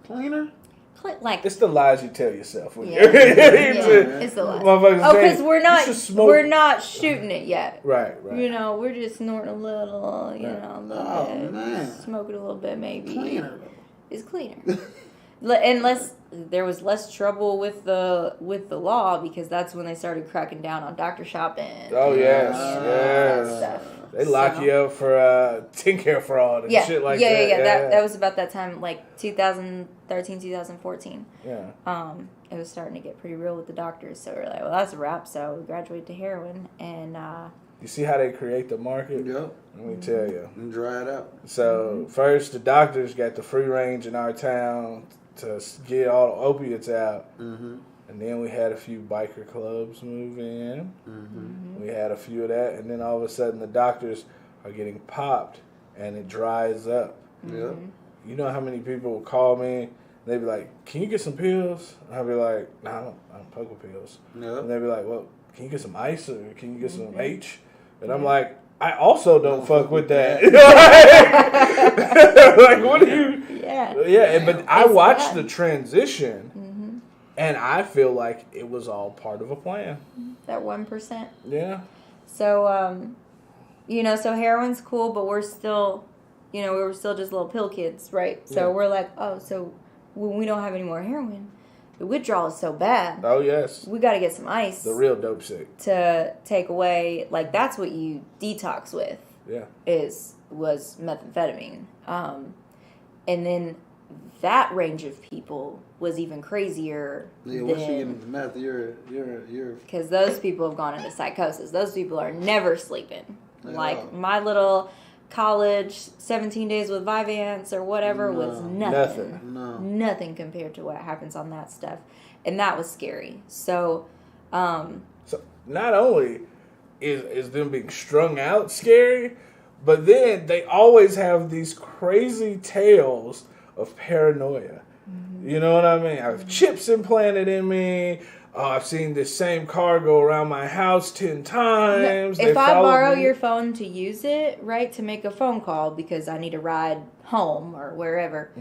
Cleaner? Like it's the lies you tell yourself. When it's the lies. Because we're not shooting it yet. Right. We're just snorting a little, a little bit, man. smoking a little bit, maybe. Cleaner. It's cleaner. Unless there was less trouble with the law, because that's when they started cracking down on doctor shopping. Oh yes. Stuff. They lock you up for TinCare fraud and shit like that. Yeah. That was about that time, like 2013, 2014. Yeah. It was starting to get pretty real with the doctors, so we're like, well, that's a wrap. So we graduated to heroin, and you see how they create the market? Yep. Let me tell you. And dry it out. So first, the doctors got the free range in our town to get all the opiates out. Mm-hmm. And then we had a few biker clubs move in. Mm-hmm. We had a few of that. And then all of a sudden the doctors are getting popped and it dries up. Mm-hmm. Yep. You know how many people will call me? They'd be like, can you get some pills? And I'd be like, no, I don't poke with pills. Yep. And they'd be like, well, can you get some ice or can you get some H? And I'm like, I also don't fuck with that. Like, what do you... Yeah, but I watched the transition. And I feel like it was all part of a plan. That 1%. Yeah. So, so heroin's cool, but we're still, we were still just little pill kids, right? So we're like, so when we don't have any more heroin, the withdrawal is so bad. Oh, yes. We got to get some ice. The real dope shit. To take away, like, that's what you detox with. Yeah. Was methamphetamine. And then that range of people was even crazier. Yeah, once you get into meth, you're. Because those people have gone into psychosis. Those people are never sleeping. Like my little college, 17 days with Vyvanse or whatever was nothing. Nothing compared to what happens on that stuff. And that was scary. So not only is them being strung out scary, but then they always have these crazy tales of paranoia. Mm-hmm. You know what I mean? I have chips implanted in me. I've seen this same car go around my house 10 times. If I borrow your phone to use it, right, to make a phone call because I need a ride home or wherever,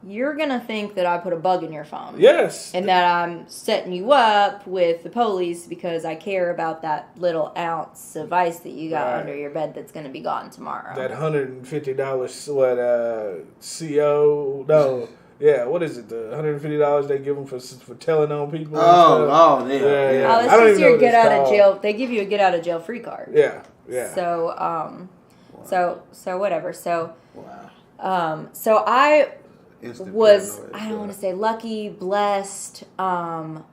you're going to think that I put a bug in your phone. Yes. And that I'm setting you up with the police because I care about that little ounce of ice that you got under your bed that's going to be gone tomorrow. That $150 CO, no. Yeah, what is it? The $150 they give them for telling on people. Let's just your get out of jail. They give you a get out of jail free card. Yeah. So so whatever. So so I was I don't want to say lucky, blessed. My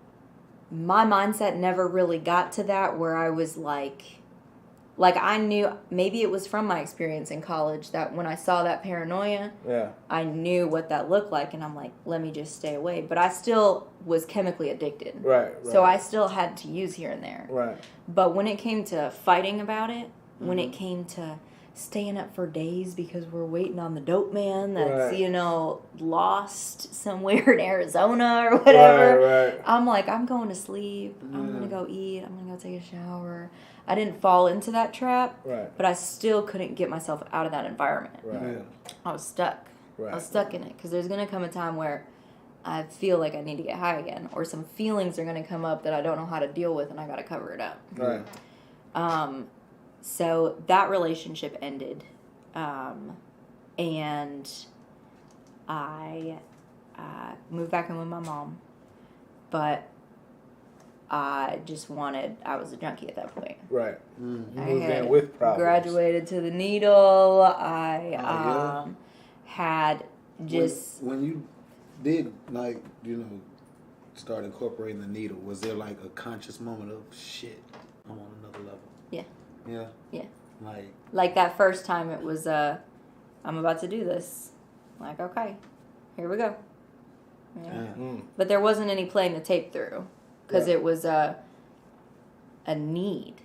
mindset never really got to that where I was like I knew, maybe it was from my experience in college that when I saw that paranoia, I knew what that looked like, and I'm like, let me just stay away. But I still was chemically addicted. Right. So I still had to use here and there. Right. But when it came to fighting about it, when it came to staying up for days because we're waiting on the dope man that's, lost somewhere in Arizona or whatever, I'm like, I'm going to sleep. I'm going to go eat. I'm going to go take a shower. I didn't fall into that trap, but I still couldn't get myself out of that environment. Right. I was stuck. I was stuck in it because there's going to come a time where I feel like I need to get high again, or some feelings are going to come up that I don't know how to deal with, and I got to cover it up. Right. So that relationship ended, and I moved back in with my mom, but I was a junkie at that point. Right. I moved had in with problems. Graduated to the needle. I had just... When you did, start incorporating the needle, was there like a conscious moment of, shit, I'm on another level? Yeah. Yeah? Yeah. Like that first time it was, I'm about to do this. Like, okay, here we go. Yeah. But there wasn't any playing the tape through. Because it was a need.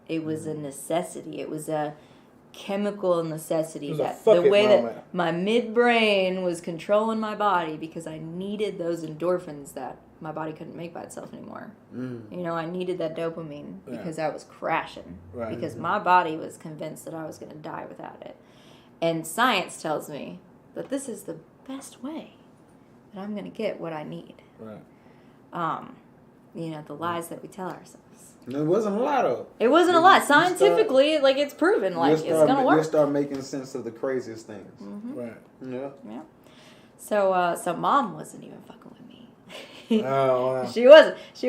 It was a necessity. It was a chemical necessity. That the way that my midbrain was controlling my body because I needed those endorphins that my body couldn't make by itself anymore. I needed that dopamine because I was crashing. Right. Because my body was convinced that I was going to die without it. And science tells me that this is the best way that I'm going to get what I need. Right. The lies that we tell ourselves. It wasn't a lie, though. It wasn't a lie. Scientifically, it's proven, it's going to work. You'll start making sense of the craziest things. Mm-hmm. Right. Yeah. So Mom wasn't even fucking with me. Oh, wow. She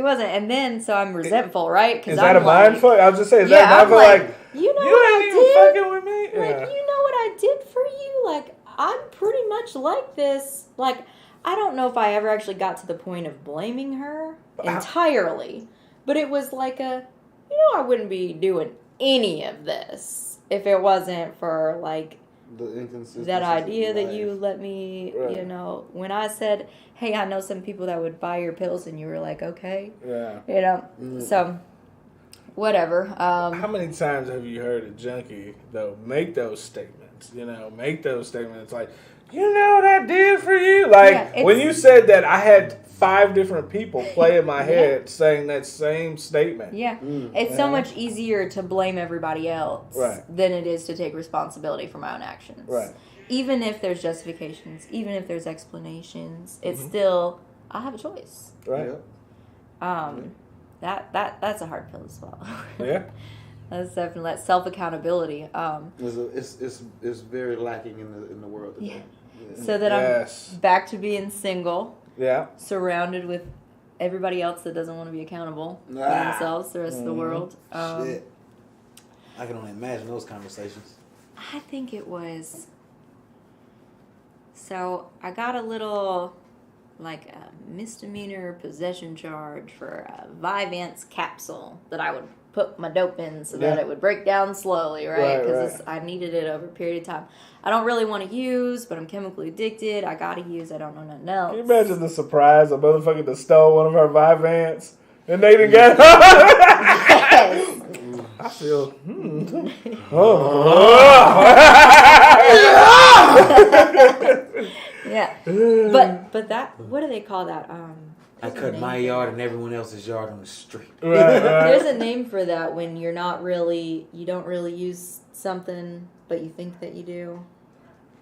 wasn't. And then, so I'm resentful, right? Is that a mind fuck? I was just saying, is that a mind fuck? Like, you know you what ain't I even did? fucking with me? Like, you know what I did for you? Like, I'm pretty much like this. Like, I don't know if I ever actually got to the point of blaming her entirely, but it was like I wouldn't be doing any of this if it wasn't for the inconsistency, that idea that you let me, when I said, hey, I know some people that would buy your pills, and you were like, okay, so whatever. How many times have you heard a junkie though make those statements? Like, you know what I did for you? When you said that, I had 5 different people play in my head saying that same statement. Yeah. It's so much easier to blame everybody else than it is to take responsibility for my own actions. Right. Even if there's justifications, even if there's explanations, it's still, I have a choice. Right. That's a hard pill to swallow. Yeah. That's definitely accountability. It's very lacking in the world today. Yeah. So that I'm back to being single. Yeah. Surrounded with everybody else that doesn't want to be accountable for themselves, the rest of the world. Shit. I can only imagine those conversations. I think it was. So I got a little, a misdemeanor possession charge for a Vyvanse capsule that I would put my dope in so that it would break down slowly, right? Because Right. I needed it over a period of time. I don't really want to use, but I'm chemically addicted. I gotta use. I don't know nothing else. Can you imagine the surprise? A motherfucker that stole one of her Vyvanse and they didn't get Yes. I feel. Yeah. But that, what do they call that? I cut my yard and everyone else's yard on the street. Right. There's a name for that when you don't really use something, but you think that you do.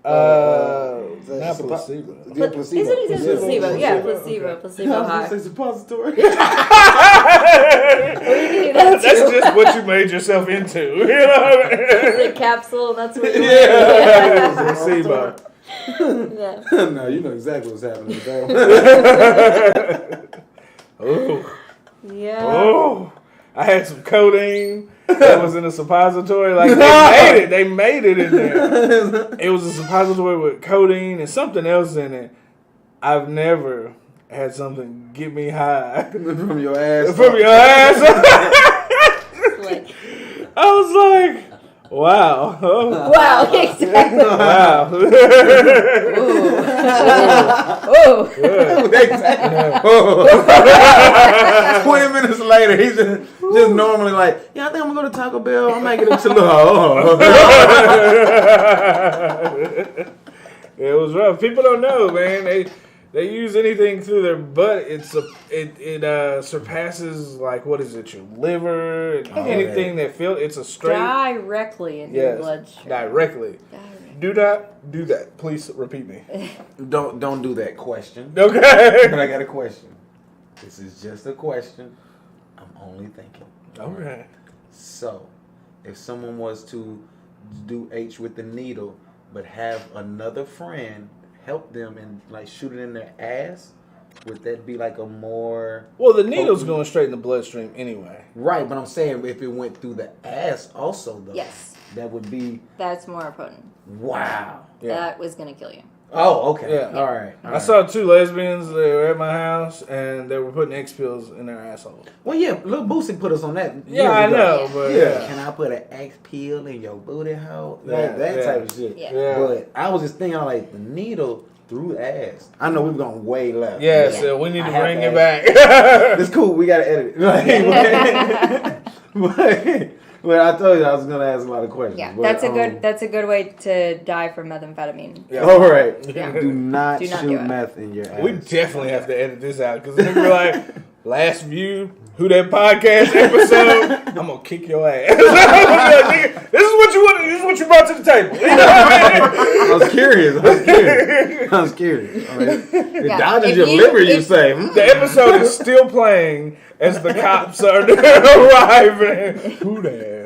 Not placebo. Yeah, placebo. Isn't it placebo? Yeah, placebo high. It's a suppository. Well, you can do that That's too. just what you made yourself into. You know what I mean? It's a capsule. That's what you Placebo. Yeah. No, you know exactly what's happening today. Oh. Yeah. Oh. I had some codeine that was in a suppository. Like they made it in there. It was a suppository with codeine and something else in it. I've never had something get me high From your ass. from your ass. Like, I was like, wow. Oh, wow. Exactly. wow. Oh. 20 minutes later, he's just normally like, yeah, I think I'm gonna go to Taco Bell. I'm making it to It was rough. People don't know, man. They use anything through their butt. It surpasses, like, what is it, your liver, anything that it's a straight Directly into your bloodstream. directly. Do that. Please repeat me. Don't do that question. Okay. But I got a question. This is just a question. I'm only thinking. Okay. So, if someone was to do H with the needle, but have another friend help them and like shoot it in their ass, would that be like a more Well, the needle's going straight in the bloodstream anyway. right? But I'm saying if it went through the ass also though, Yes. that would be That's more potent. wow. Yeah. That was going to kill you. Oh, okay. Yeah. All right. I saw two lesbians. They were at my house and they were putting X pills in their asshole. Well, yeah, Lil Boosie put us on that. Yeah, years I ago. know, but Yeah. Can I put an X pill in your booty hole? Like Yeah, that yeah. type of shit. Yeah. Yeah. But I was just thinking like the needle through the ass. I know we've gone way left. Yeah, Yeah. so we need I to have bring to it back. It's cool. We gotta edit it. But I told you I was gonna ask a lot of questions. Yeah, but, that's a good way to die from methamphetamine. Yeah. All right. Yeah. Do not Do not shoot do it. meth in your ass. We definitely have to edit this out because we're like, last view, WhoDat podcast episode, I'm gonna kick your ass. This is what you want. This is what you brought to the table. You know what I mean? I was curious. I was curious. I mean, it Yeah. dodges If your you- liver, you if- say. The episode is still playing as the cops are arriving. WhoDat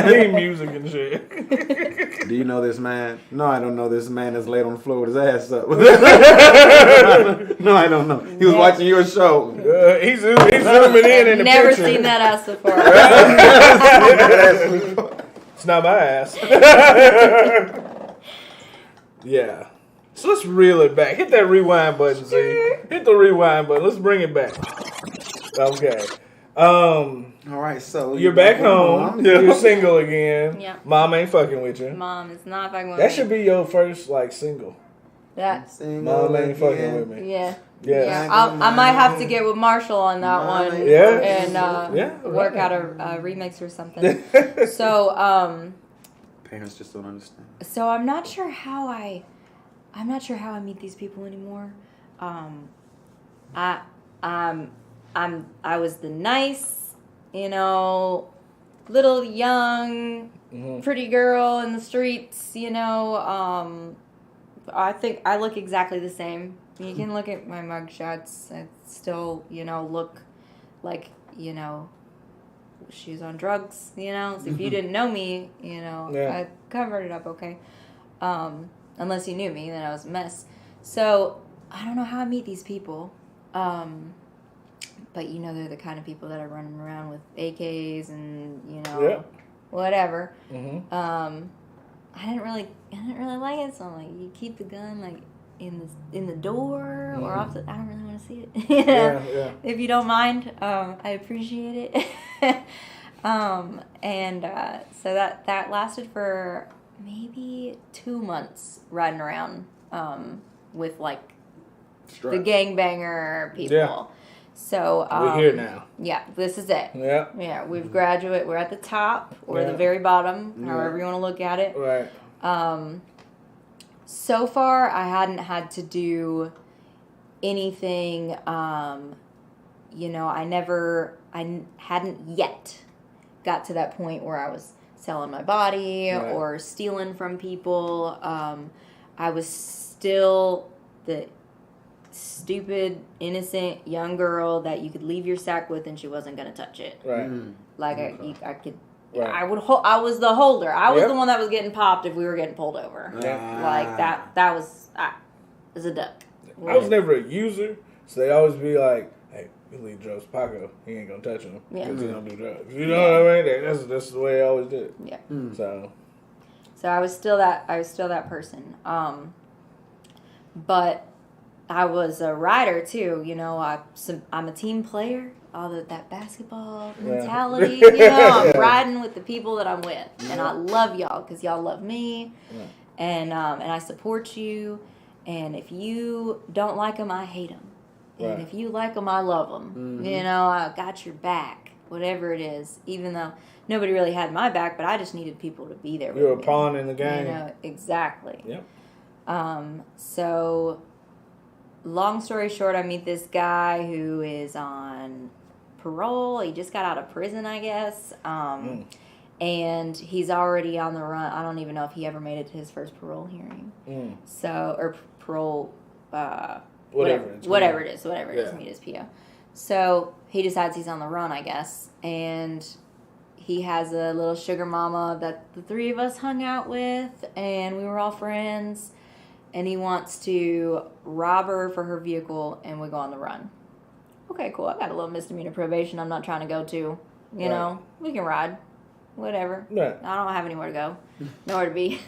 theme music and shit. Do you know this man? No, I don't know this man that's laid on the floor with his ass up. No, I don't know. He was watching your show. He's zooming in the Never picture. seen that ass before. It's not my ass. Yeah. So let's reel it back. Hit that rewind button, Z. Hit the rewind button. Let's bring it back. Okay. All right, so You're back home. You're single again. Yeah. Mom ain't fucking with you. Mom is not fucking with That me. should be your first like single. That. Mom ain't fucking with me. Yeah. Yeah. Yeah, I might have to get with Marshall on that one. Yeah. And Yeah, work right. out a remix or something. So Parents just don't understand. so I'm not sure how I meet these people anymore. I was the nice, little young, pretty girl in the streets, I think I look exactly the same. You can look at my mugshots. I still, look like, she's on drugs, So if you didn't know me, I covered it up okay. Unless you knew me, then I was a mess. So I don't know how I meet these people. But they're the kind of people that are running around with AKs and whatever. Mm-hmm. I didn't really like it. So I'm like, you keep the gun like in the door or off the. I don't really want to see it. Yeah. If you don't mind, I appreciate it. So that lasted for maybe 2 months riding around with like the gangbanger people. Yeah. So We're here now. Yeah, this is it. Yeah. Yeah, we've graduated. We're at the top or the very bottom, however you want to look at it. Right. So far, I hadn't had to do anything. I hadn't yet got to that point where I was selling my body or stealing from people. I was still the stupid, innocent young girl that you could leave your sack with and she wasn't gonna touch it. Right. Like I could. Right. I was the holder. I was the one that was getting popped if we were getting pulled over. Like that was a duck. I was never a user, so they always be like, "Hey, you leave drugs to Paco, he ain't gonna touch him because he don't do drugs." You know what I mean? That's the way I always did. Yeah. So I was still that person. But I was a rider too. I'm a team player. All that basketball mentality. I'm riding with the people that I'm with, and I love y'all because y'all love me, and I support you. And if you don't like them, I hate them. And if you like them, I love them. I got your back, whatever it is. Even though nobody really had my back, but I just needed people to be there. You're a pawn in the game. Exactly. Yep. So, long story short, I meet this guy who is on parole. He just got out of prison, I guess. And he's already on the run. I don't even know if he ever made it to his first parole hearing. So, or parole, whatever it is, meet his PO. So, he decides he's on the run, I guess. And he has a little sugar mama that the three of us hung out with, and we were all friends. And he wants to rob her for her vehicle, and we go on the run. Okay, cool. I got a little misdemeanor probation I'm not trying to go to. You know, we can ride. Whatever. Right. I don't have anywhere to go. Nowhere to be.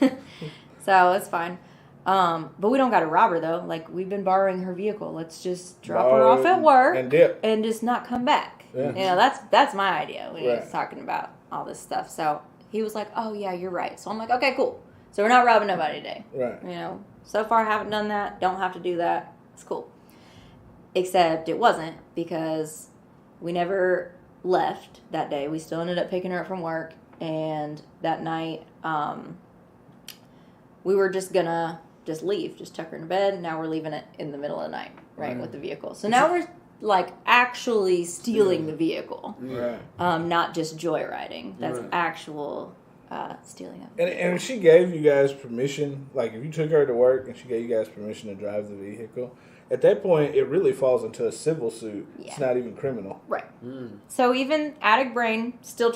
So, it's fine. But we don't got to rob her, though. Like, we've been borrowing her vehicle. Let's just drop her off at work. And dip. And just not come back. Yeah. That's my idea when he was talking about all this stuff. So, he was like, oh, yeah, you're right. So, I'm like, okay, cool. So, we're not robbing nobody today. Right. So far, I haven't done that. Don't have to do that. It's cool. Except it wasn't, because we never left that day. We still ended up picking her up from work. And that night, we were just gonna leave. Just tuck her in bed. Now we're leaving it in the middle of the night, right, with the vehicle. So now we're, like, actually stealing the vehicle. Right. Not just joyriding. That's actual... stealing of And if she gave you guys permission, like if you took her to work and she gave you guys permission to drive the vehicle, at that point it really falls into a civil suit. Yeah. It's not even criminal. Right. So even addict brain, still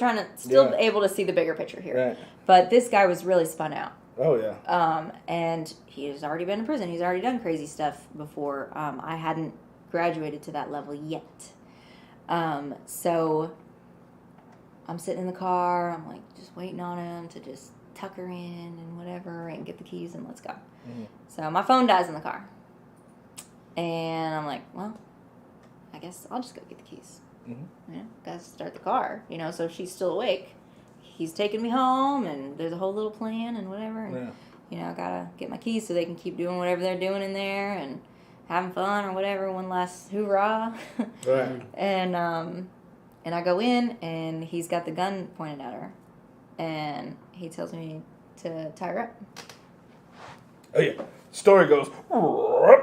able to see the bigger picture here. Right. But this guy was really spun out. Oh yeah. And he's already been in prison. He's already done crazy stuff before. I hadn't graduated to that level yet. So I'm sitting in the car. I'm like just waiting on him to just tuck her in and whatever and get the keys and let's go. So my phone dies in the car. And I'm like, well, I guess I'll just go get the keys. Gotta start the car. So if she's still awake, he's taking me home and there's a whole little plan and whatever. And, I gotta get my keys so they can keep doing whatever they're doing in there and having fun or whatever. One last hoorah. Right. And I go in, and he's got the gun pointed at her. And he tells me to tie her up. Oh, yeah. Story goes,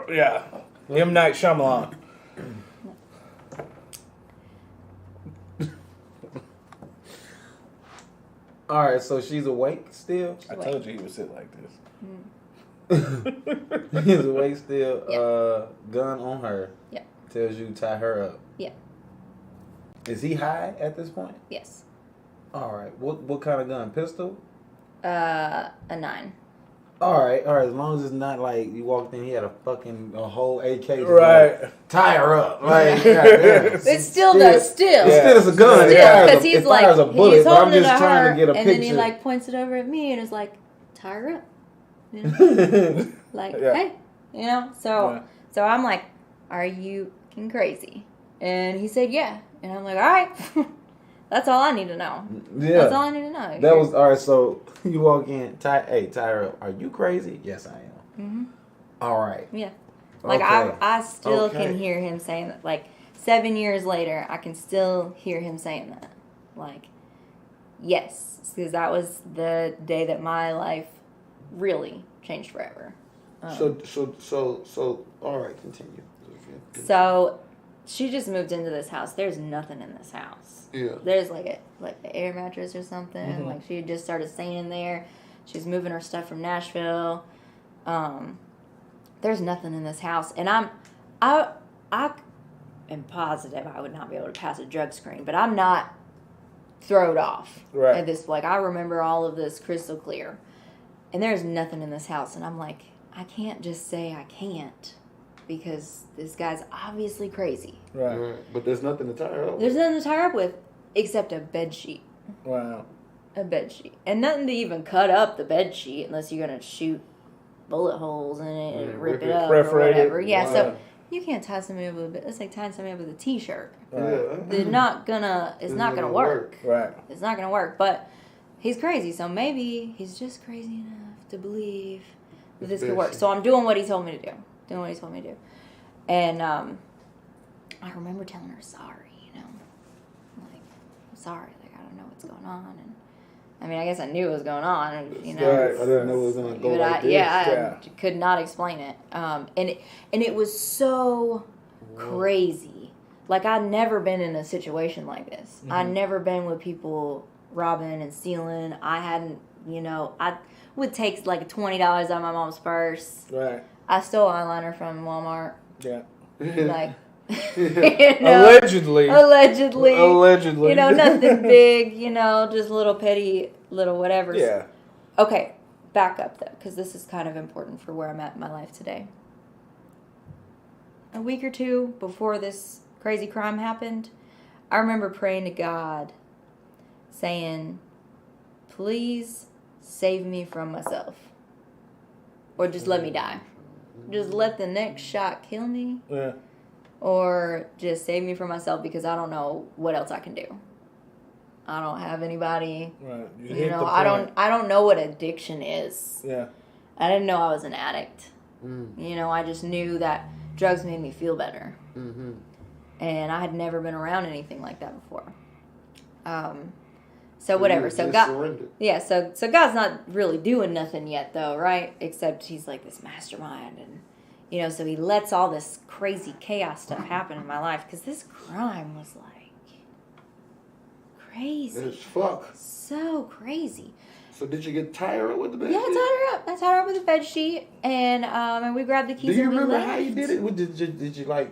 yeah. M. Night Shyamalan. All right, so she's awake still? I told you he would sit like this. He's awake still. Gun on her. Yeah. Tells you to tie her up. Yeah. Is he high at this point? Yes. All right. What kind of gun? Pistol? A 9. All right. As long as it's not like you walked in, he had a whole AK. Right. Like, tie her up. Like, goddamn. It still does. Still. It still is a gun. Because he's like, fires a bullet, he's but I'm holding it just to trying her, to get a and picture. then he like points it over at me and is like, tie her up. Like, hey, So I'm like, are you fucking crazy? And he said, yeah. And I'm like, all right. That's all I need to know. Yeah. That's all I need to know. That was all right. So you walk in, hey Tyra, are you crazy? Yes, I am. Mm-hmm. All right. Yeah. Like Okay. I still Okay. can hear him saying that. Like 7 years later, I can still hear him saying that. Like, yes, because that was the day that my life really changed forever. So. All right, continue. So, she just moved into this house. There's nothing in this house. Yeah. There's like an air mattress or something. Mm-hmm. Like she had just started staying in there. She's moving her stuff from Nashville. There's nothing in this house, and I am positive I would not be able to pass a drug screen, but I'm not thrown off Right. at this. Like I remember all of this crystal clear, and there's nothing in this house, and I'm like, I can't just say I can't because this guy's obviously crazy. Right. But there's nothing to tie her up. There's nothing to tie her up with except a bed sheet. Wow. A bed sheet. And nothing to even cut up the bed sheet unless you're going to shoot bullet holes in it and rip it up or perforate it. whatever. Yeah, Wow. so you can't tie somebody up with a bed. It's like tying somebody up with a t-shirt. Right. It's not gonna work. Right. It's not gonna work. But he's crazy, so maybe he's just crazy enough to believe that this could work. So I'm doing what he told me to do. And I remember telling her sorry, like, I'm sorry, like I don't know what's going on. And I mean, I guess I knew what was going on, and Right. I didn't know it was gonna go but like this. I could not explain it. And it was so crazy. Like I'd never been in a situation like this. Mm-hmm. I'd never been with people robbing and stealing. I hadn't, I would take like $20 out of my mom's purse. Right. I stole eyeliner from Walmart. Yeah. Like, Allegedly. Allegedly. Allegedly. Nothing big, just little petty, little whatevers. Yeah. Okay, back up though, because this is kind of important for where I'm at in my life today. A week or two before this crazy crime happened, I remember praying to God, saying, please save me from myself. Or just let me die. Just let the next shot kill me. Yeah. Or just save me from myself because I don't know what else I can do. I don't have anybody. Right. You You hit know, the I point. don't know what addiction is. Yeah. I didn't know I was an addict. I just knew that drugs made me feel better. Mm-hmm. And I had never been around anything like that before. So whatever. So God, surrendered. yeah. So God's not really doing nothing yet, though, right? Except He's like this mastermind, and so He lets all this crazy chaos stuff happen in my life because this crime was like crazy. It's fuck. So crazy. So did you get tired up with the bed? Yeah, I tied her up with a bed sheet, and we grabbed the keys. Do you and we remember left. how you did it? What, did you like,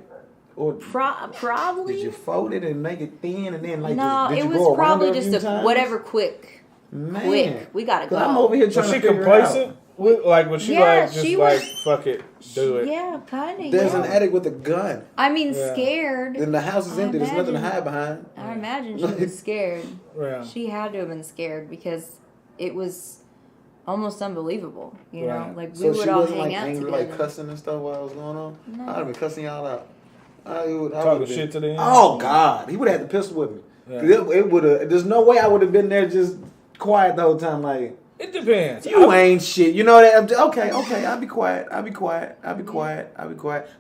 or Probably. did you fold it and make it thin and then like? No, did it you was go around probably it a just few a times? whatever quick. Man. Quick. We gotta 'Cause go. I'm over here Was trying she to figure complacent? it out. Was she Yeah, like just she like was- fuck it, do it? Yeah, kind of. There's yeah. an addict with a gun, I mean, Yeah. scared. and the house is I empty. There's nothing to imagine- hide behind. I imagine she was scared. Yeah. She had to have been scared because it was almost unbelievable. You know, Right. like we So would she all wasn't hang like out angry, together. like cussing and stuff while it was going on. No. I'd have been cussing y'all out. I Talking would've shit to been- them. Oh God, he would have had the pistol with me. Yeah. 'Cause It would have. There's no way I would have been there just quiet the whole time. Like It depends. you ain't shit. You know that? Okay. I'll be quiet. I'll be quiet.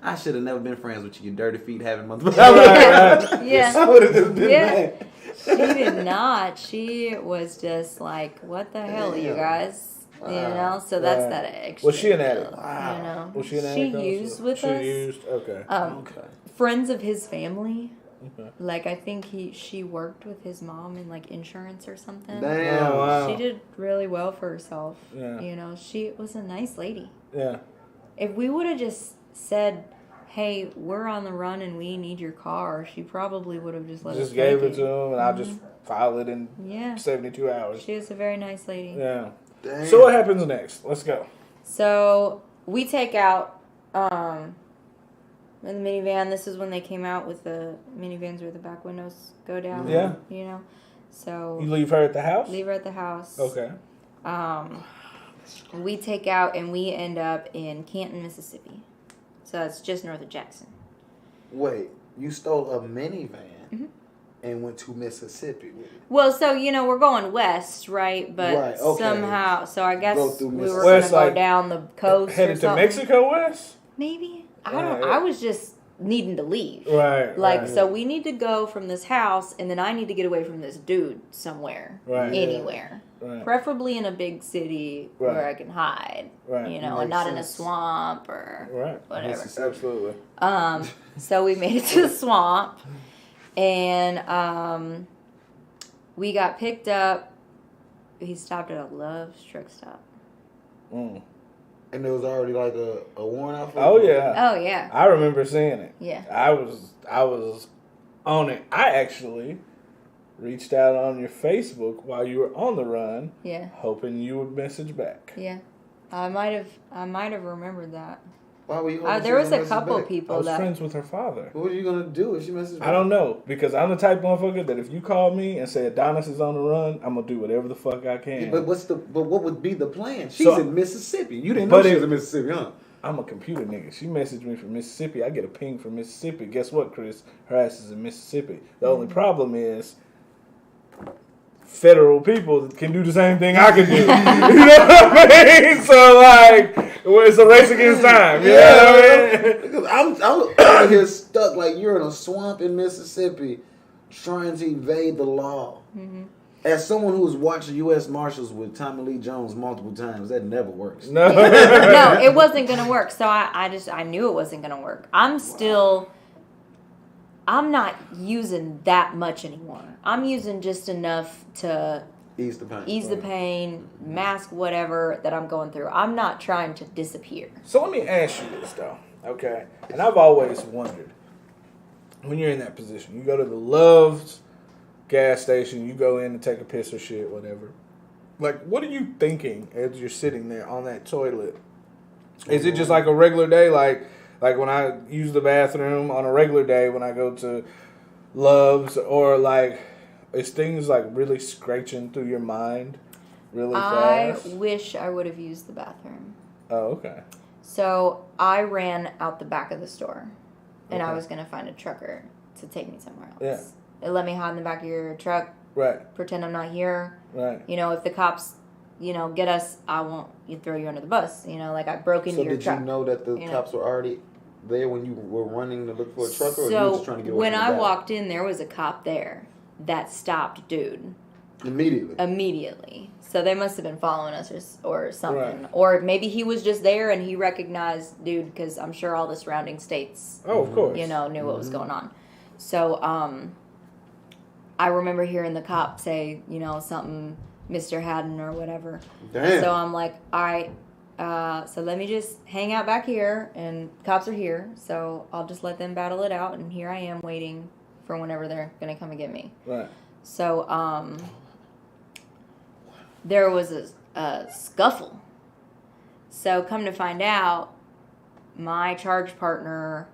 I should have never been friends with you, you dirty feet having motherfucker. Yeah. I would have just been Yeah. mad. She did not. She was just like, "What the hell, you Damn. guys?" You know. So that's Right. that extra. Was she an addict? You Wow. know. Was she an She addict? also? used with she us. used. Okay. Okay. Friends of his family. Okay. Like I think she worked with his mom in like insurance or something. Damn. Oh, wow. She did really well for herself. Yeah. You know, she was a nice lady. Yeah. If we would have just said, "Hey, we're on the run and we need your car," she probably would have just let us Just take gave it to him, and I'll just file it in Yeah. 72 hours. She was a very nice lady. Yeah. Damn. So what happens next? Let's go. So we take out in the minivan. This is when they came out with the minivans where the back windows go down. Yeah. You know. So You leave her at the house? leave her at the house. Okay. We take out and we end up in Canton, Mississippi. So it's just north of Jackson. Wait, you stole a minivan and went to Mississippi with it. Well, so we're going west, right? But Right, okay. somehow, so I guess Go through we were Mississippi. going to West, go like, down the coast or Headed to something. Mexico West? Maybe Yeah. I was just needing to leave. Right. Like, right. so we need to go from this house, and then I need to get away from this dude somewhere, Right. anywhere, Right. preferably in a big city where Right. I can hide, Right. and Makes not in a sense. swamp or Right. whatever. Absolutely. So we made it to the swamp, and we got picked up. He stopped at a Love's truck stop. Mm. And there was already like a warrant out for Oh it? yeah. Oh yeah, I remember seeing it. yeah. I was on it. I actually reached out on your Facebook while you were on the run, Yeah, hoping you would message back. yeah. I might have remembered that. Why were you hoping she There was a gonna couple message back? I people was that. friends with her father. What are you gonna do if she messages back? I don't know, because I'm the type of motherfucker that if you call me and say Adonis is on the run, I'm gonna do whatever the fuck I can. But what would be the plan? She's So- in Mississippi. You didn't know But she it- was in Mississippi, huh? I'm a computer nigga. She messaged me from Mississippi. I get a ping from Mississippi. Guess what, Chris? Her ass is in Mississippi. The only problem is federal people can do the same thing I can do. You know what I mean? So like, well, it's a race against time. You know what I mean? Because I'm out here stuck like you're in a swamp in Mississippi trying to evade the law. Mm-hmm. As someone who's watched U.S. Marshals with Tommy Lee Jones multiple times, that never works. No. No, it wasn't gonna work. So I knew it wasn't gonna work. I'm not using that much anymore. I'm using just enough to Ease the pain. ease the pain, mask whatever that I'm going through. I'm not trying to disappear. So let me ask you this though, okay? And I've always wondered, when you're in that position, you go to the Love's gas station, you go in to take a piss or shit, whatever. Like, what are you thinking as you're sitting there on that toilet? Is it just like a regular day, like when I use the bathroom on a regular day when I go to Love's, or like is things like really scratching through your mind really fast? I wish I would have used the bathroom. Oh, okay. So I ran out the back of the store, and I Okay. was gonna find a trucker to take me somewhere else. Yeah. It let me hide in the back of your truck, Right, pretend I'm not here. right. If the cops, get us, I won't throw you under the bus. Like I broke into So your did truck. you know that the you know. cops were already there when you were running to look for a trucker, or you were just trying to get away when from the I guy? walked in, there was a cop there that stopped dude immediately. So they must have been following us or something. Right. Or maybe he was just there and he recognized dude, because I'm sure all the surrounding states, Oh, of course. knew what was going on. So I remember hearing the cop say, something, Mr. Haddon or whatever. Damn. So I'm like, all right, so let me just hang out back here, and cops are here, so I'll just let them battle it out, and here I am waiting for whenever they're gonna come and get me. Right. So there was a scuffle. So come to find out, my charge partner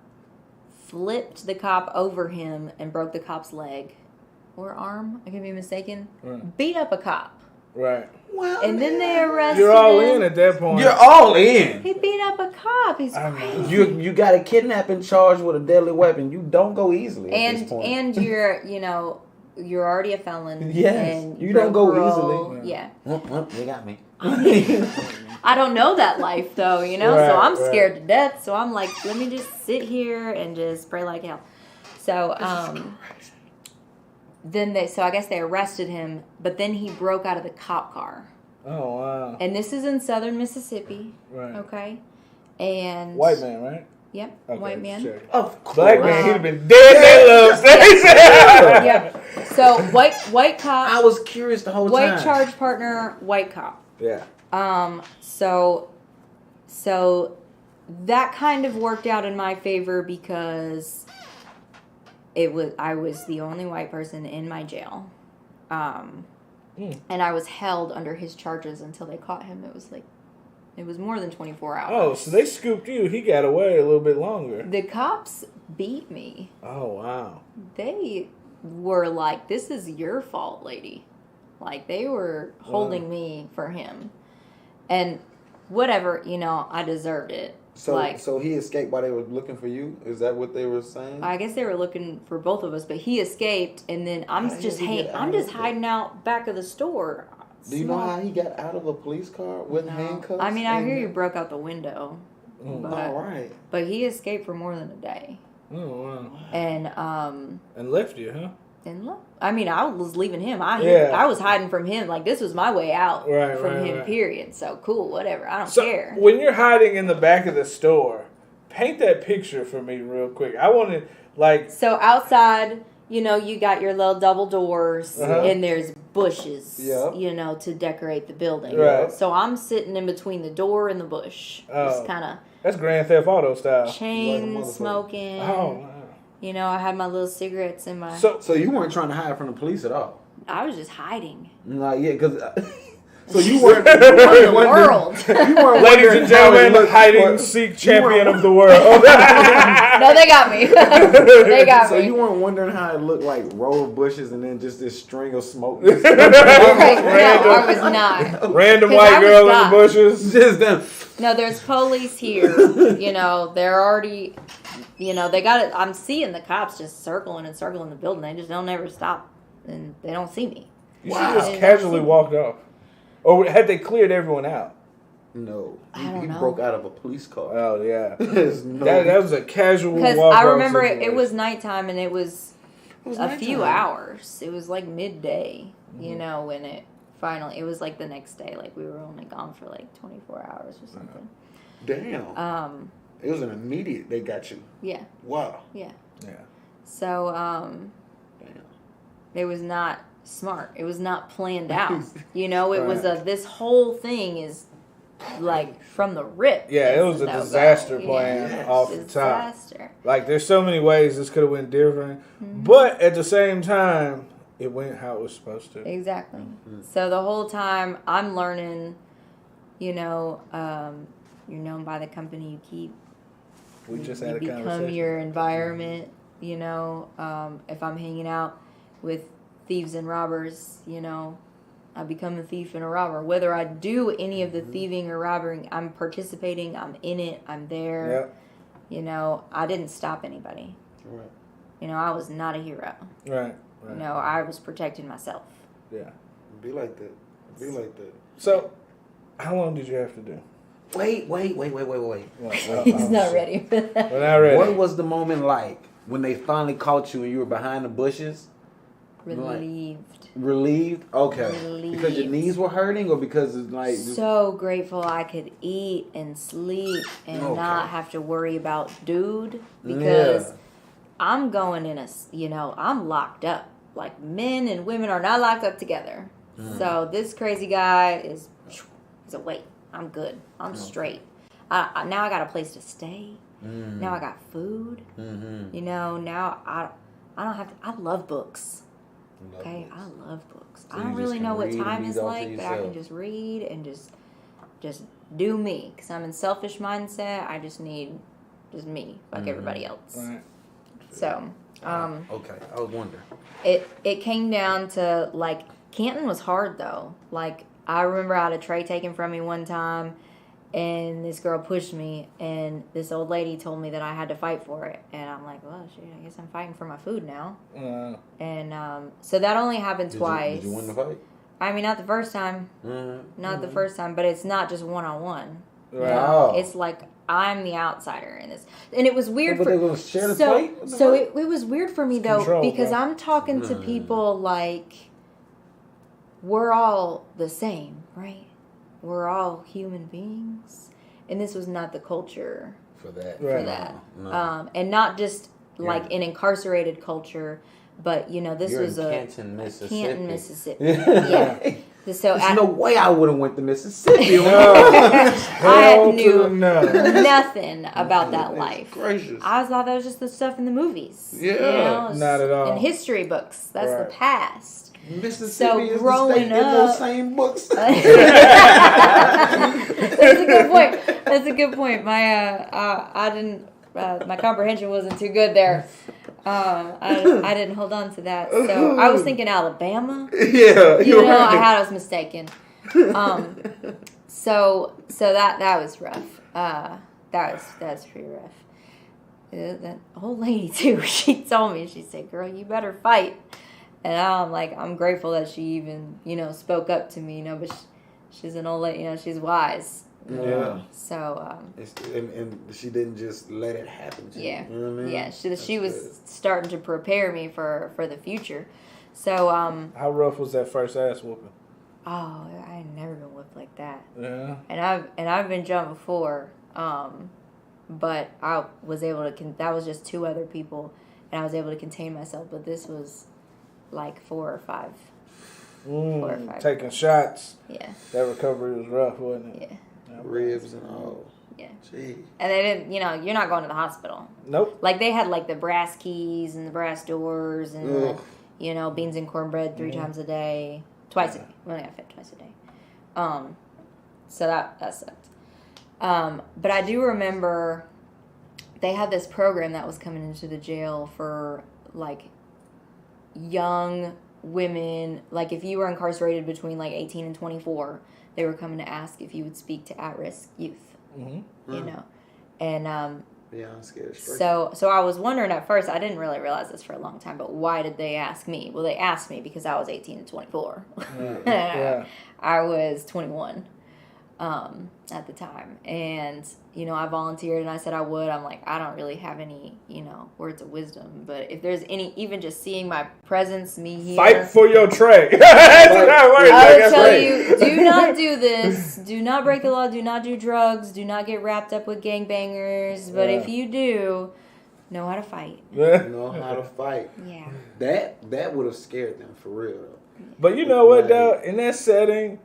flipped the cop over him and broke the cop's leg or arm. I could be mistaken. Right. Beat up a cop. Right. Well, And then they arrested You're all him. in at that point. You're all in. He beat up a cop. He's I mean, crazy. You got a kidnapping charge with a deadly weapon. You don't go eeasily at this point. And you're you're already a felon. Yes, and you don't go broke parole. easily. Yeah. They got me. I don't know that life though, Right, so I'm right. scared to death. So I'm like, let me just sit here and just pray like hell. So so I guess they arrested him, but then he broke out of the cop car. Oh, wow. And this is in southern Mississippi. Right. Okay. And White man, right? Yep, Okay, white man. check. Of course. Black man, he'd have been dead that love station. Yeah. So white cop, I was curious the whole white time. charge partner, white cop. Yeah. So that kind of worked out in my favor because I was the only white person in my jail. And I was held under his charges until they caught him. It was more than 24 hours. Oh, so they scooped you. He got away a little bit longer. The cops beat me. Oh, wow. They were like, "This is your fault, lady." Like, they were holding me for him. And whatever, I deserved it. So he escaped while they were looking for you? Is that what they were saying? I guess they were looking for both of us, but he escaped, and then I'm How just did he get out I'm just of it? hiding out back of the store. Do you know how he got out of a police car with handcuffs? I mean, I and- hear you broke out the window, but, All right. but he escaped for more than a day. Oh, wow. And left you, huh? and look, I mean, I was leaving him. Yeah. I was hiding from him. Like, this was my way out Right, from right, him. right. Period. So cool, whatever. I don't So care. when you're hiding in the back of the store, paint that picture for me real quick. I want to like. So outside, you know, you got your little double doors, Uh-huh. and there's bushes, Yeah. you know, to decorate the building. Right. So I'm sitting in between the door and the bush, just kind of That's Grand Theft Auto style. chain Like a motherfucker. smoking. Oh, wow. You know, I had my little cigarettes in my. So you weren't trying to hide from the police at all? I was just hiding. Like, yeah, because... So you weren't... From the world. You weren't Ladies wondering and how it gentlemen, looked- hide and what- seek you champion weren't- of the world. No, they got me. They got So me. you weren't wondering how it looked like row of bushes and then just this string of smoke? Right. No, I was not. Random 'Cause white I was girl in the stopped. bushes. Just them. No, there's police here. You know, they're already, you know, they got it. I'm seeing the cops just circling and circling the building. They just don't ever stop, and they don't see me. You Wow. just casually walked off. Or had they cleared everyone out? No. I don't He know. broke out of a police car. Oh, yeah. There's no... That was a casual Because walk I remember it was nighttime, and it was was a few nighttime. hours. It was like midday, you know, when it finally. It was like the next day. Like we were only gone for like 24 hours or something. Damn. It was an immediate, they got you. Yeah, Wow. yeah. Yeah. So Damn. it was not smart. It was not planned out. You know, it was Right. this whole thing is like from the rip. Yeah, it It's was a no-go. disaster Yeah. plan off the top. Disaster. Like, there's so many ways this could have went different. Mm-hmm. But at the same time, it went how it was supposed to. Exactly. So the whole time I'm learning, you know, you're known by the company you keep. We just You had a become conversation. your environment. You know, if I'm hanging out with thieves and robbers, you know, I become a thief and a robber. Whether I do any of the thieving or robbing, I'm participating. I'm in it. I'm there. Yep. You know, I didn't stop anybody. Right. You know, I was not a hero. Right. You know, I was protecting myself. Yeah. Be like that. Be like that. So, how long did you have to do? Wait. He's not ready for that. We're not ready. What was the moment like when they finally caught you and you were behind the bushes? Relieved. Relieved? Okay. Relieved. Because your knees were hurting or because it's like... So grateful I could eat and sleep and Okay. not have to worry about dude because Yeah. I'm going in you know, I'm locked up. Like men and women are not locked up together. So this crazy guy he's away. I'm good. I'm straight. Now I got a place to stay. Now I got food. Mm-hmm. You know, now I don't have to. I love books. Okay, I love books. So I don't you really just know can what read and time be is off to like, but I can yourself. just read and just do me. Because I'm in selfish mindset. I just need just me, like everybody else. Right. So, Okay, I was wondering. it came down to like Canton was hard though. Like I remember I had a tray taken from me one time, and this girl pushed me, and this old lady told me that I had to fight for it, and I'm like, well, shit, I guess I'm fighting for my food now. And so that only happened twice. Did you win the fight? I mean, not the first time, Mm-hmm. not the first time, but it's not just one-on-one. Right. Wow. It's like I'm the outsider in this, and it was weird. But for, they're gonna share the so plate? so it was weird for me though control, because bro. I'm talking to people like we're all the same, right? We're all human beings, and this was not the culture For that. for Right. that, No. and not just like Yeah. an incarcerated culture, but you know this You're was in a Canton, Mississippi. Canton, Mississippi. Yeah. Yeah. So There's no way I would have went to Mississippi. I Hell knew to the no. nothing about that life. Gracious. I thought that was just the stuff in the movies. Yeah. You know, Not at all. In history books. That's Right. the past. Mississippi So is the growing state in those up- same books. That's a good point. That's a good point. I didn't. My comprehension wasn't too good there. I didn't hold on to that. So I was thinking Alabama. Yeah, You know, I was mistaken. So that was rough. That's pretty rough. That old lady too. She told me, she said, "Girl, you better fight." And I'm like, I'm grateful that she even, spoke up to me, but she's an old lady, she's wise. Yeah. So. And she didn't just let it happen to Yeah. you. You know what I mean? Yeah. She was good. starting to prepare me for the future. So. How rough was that first ass whooping? Oh, I had never been whipped like that. Yeah. And I've been jumped before, but I was able to. That was just 2 other people, and I was able to contain myself. But this was like 4 or 5. 4 or 5. Taking shots. Yeah. That recovery was rough, wasn't it? Yeah. Ribs and all. Yeah. Gee. And they didn't. You're not going to the hospital. Nope. Like they had like the brass keys and the brass doors and Ugh. beans and cornbread 3 times a day, twice a day. We only got fed twice a day. So that sucked. But I do remember they had this program that was coming into the jail for like young women. Like if you were incarcerated between like 18 and 24, they were coming to ask if you would speak to at-risk youth. Mm-hmm. And Yeah, I'm scared. so I was wondering at first, I didn't really realize this for a long time, but why did they ask me? Well, they asked me because I was 18 and 24. Yeah. I was 21 at the time. And, I volunteered and I said I would. I'm like, I don't really have any, words of wisdom. But if there's any, even just seeing my presence, me here. Fight for your tray. That's how it works. I would That's tell right. you, do not do this. Do not break the law. Do not do drugs. Do not get wrapped up with gangbangers. But if you do, know how to fight. Know how to fight. Yeah. That would have scared them for real. But you know what, though? In that setting,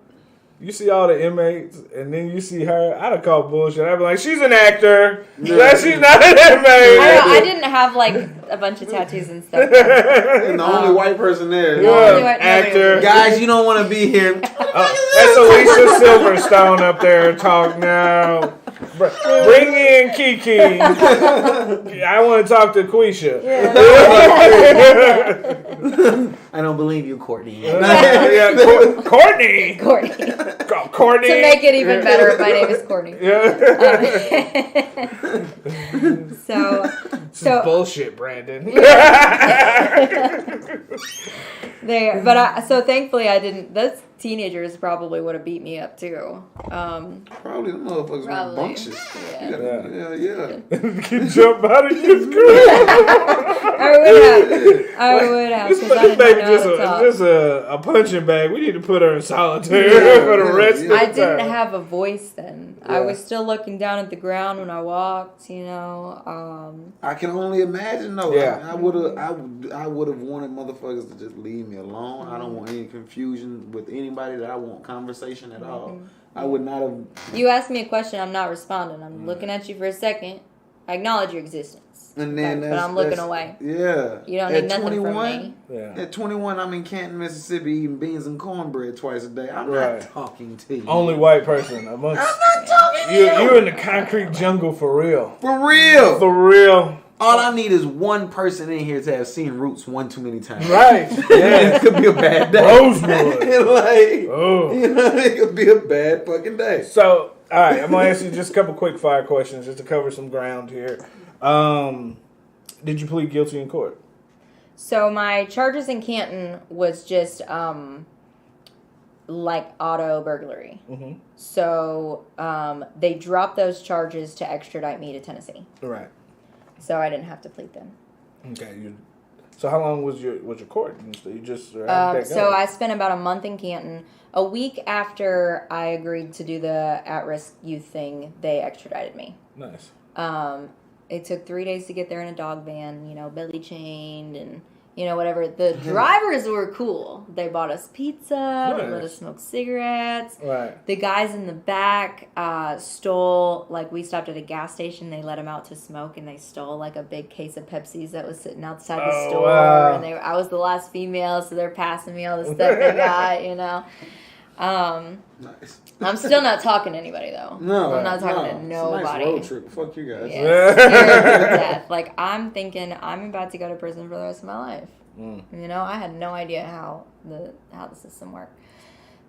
you see all the inmates, and then you see her. I'd have called bullshit. I'd be like, she's an actor. That she's not an inmate. I didn't have like a bunch of tattoos and stuff. And the only white person there. Yeah, actor. Guys, you don't want to be here. That's Alicia Silverstone up there talking now. Bring me in Kiki. I want to talk to Quisha. I don't believe you, Kourtney. Kourtney. Kourtney. To make it even better, my name is Kourtney. So bullshit, Brandon. So thankfully I didn't. Those teenagers probably would have beat me up too. Probably the motherfuckers were Probably. bumptious. Yeah. Yeah. Can jump out of your screen. I would have. This Because I didn't baby know how to talk. just a punching bag. We need to put her in solitary for the rest of the I time. didn't have a voice then. I Yeah. was still looking down at the ground when I walked. I can only imagine though. Yeah. I would have wanted motherfuckers to just leave me alone. I don't want any confusion with anybody. That I want conversation at all. I would not have. You asked me a question, I'm not responding. I'm looking at you for a second. I acknowledge your existence. And then but I'm looking away. Yeah. You don't need nothing from me. Yeah. At 21, I'm in Canton, Mississippi, eating beans and cornbread twice a day. I'm Right. not talking to you. Only white person amongst. I'm not talking to you. You're in the concrete jungle for real. For real. For real. All I need is one person in here to have seen Roots one too many times. Right. It could be a bad day. Rosewood. Oh. It could be a bad fucking day. So, all right, I'm gonna ask you just a couple quick fire questions just to cover some ground here. Did you plead guilty in court? So my charges in Canton was just like auto burglary. Mm-hmm. So they dropped those charges to extradite me to Tennessee. Right. So I didn't have to plead them. Okay. So how long was your court? You just so I spent about a month in Canton. A week after I agreed to do the at-risk youth thing, they extradited me. Nice. It took 3 days to get there in a dog van, belly chained and, whatever. The drivers were cool. They bought us pizza. They let us smoke cigarettes. Right. The guys in the back stole, we stopped at a gas station. They let them out to smoke, and they stole, a big case of Pepsis that was sitting outside the store. Wow. And I was the last female, so they're passing me all the stuff they got, Nice. I'm still not talking to anybody, though. No, I'm not talking to It's a nobody. nice road trip. Fuck you guys. Yeah, scared to death. I'm thinking I'm about to go to prison for the rest of my life. I had no idea how the system worked.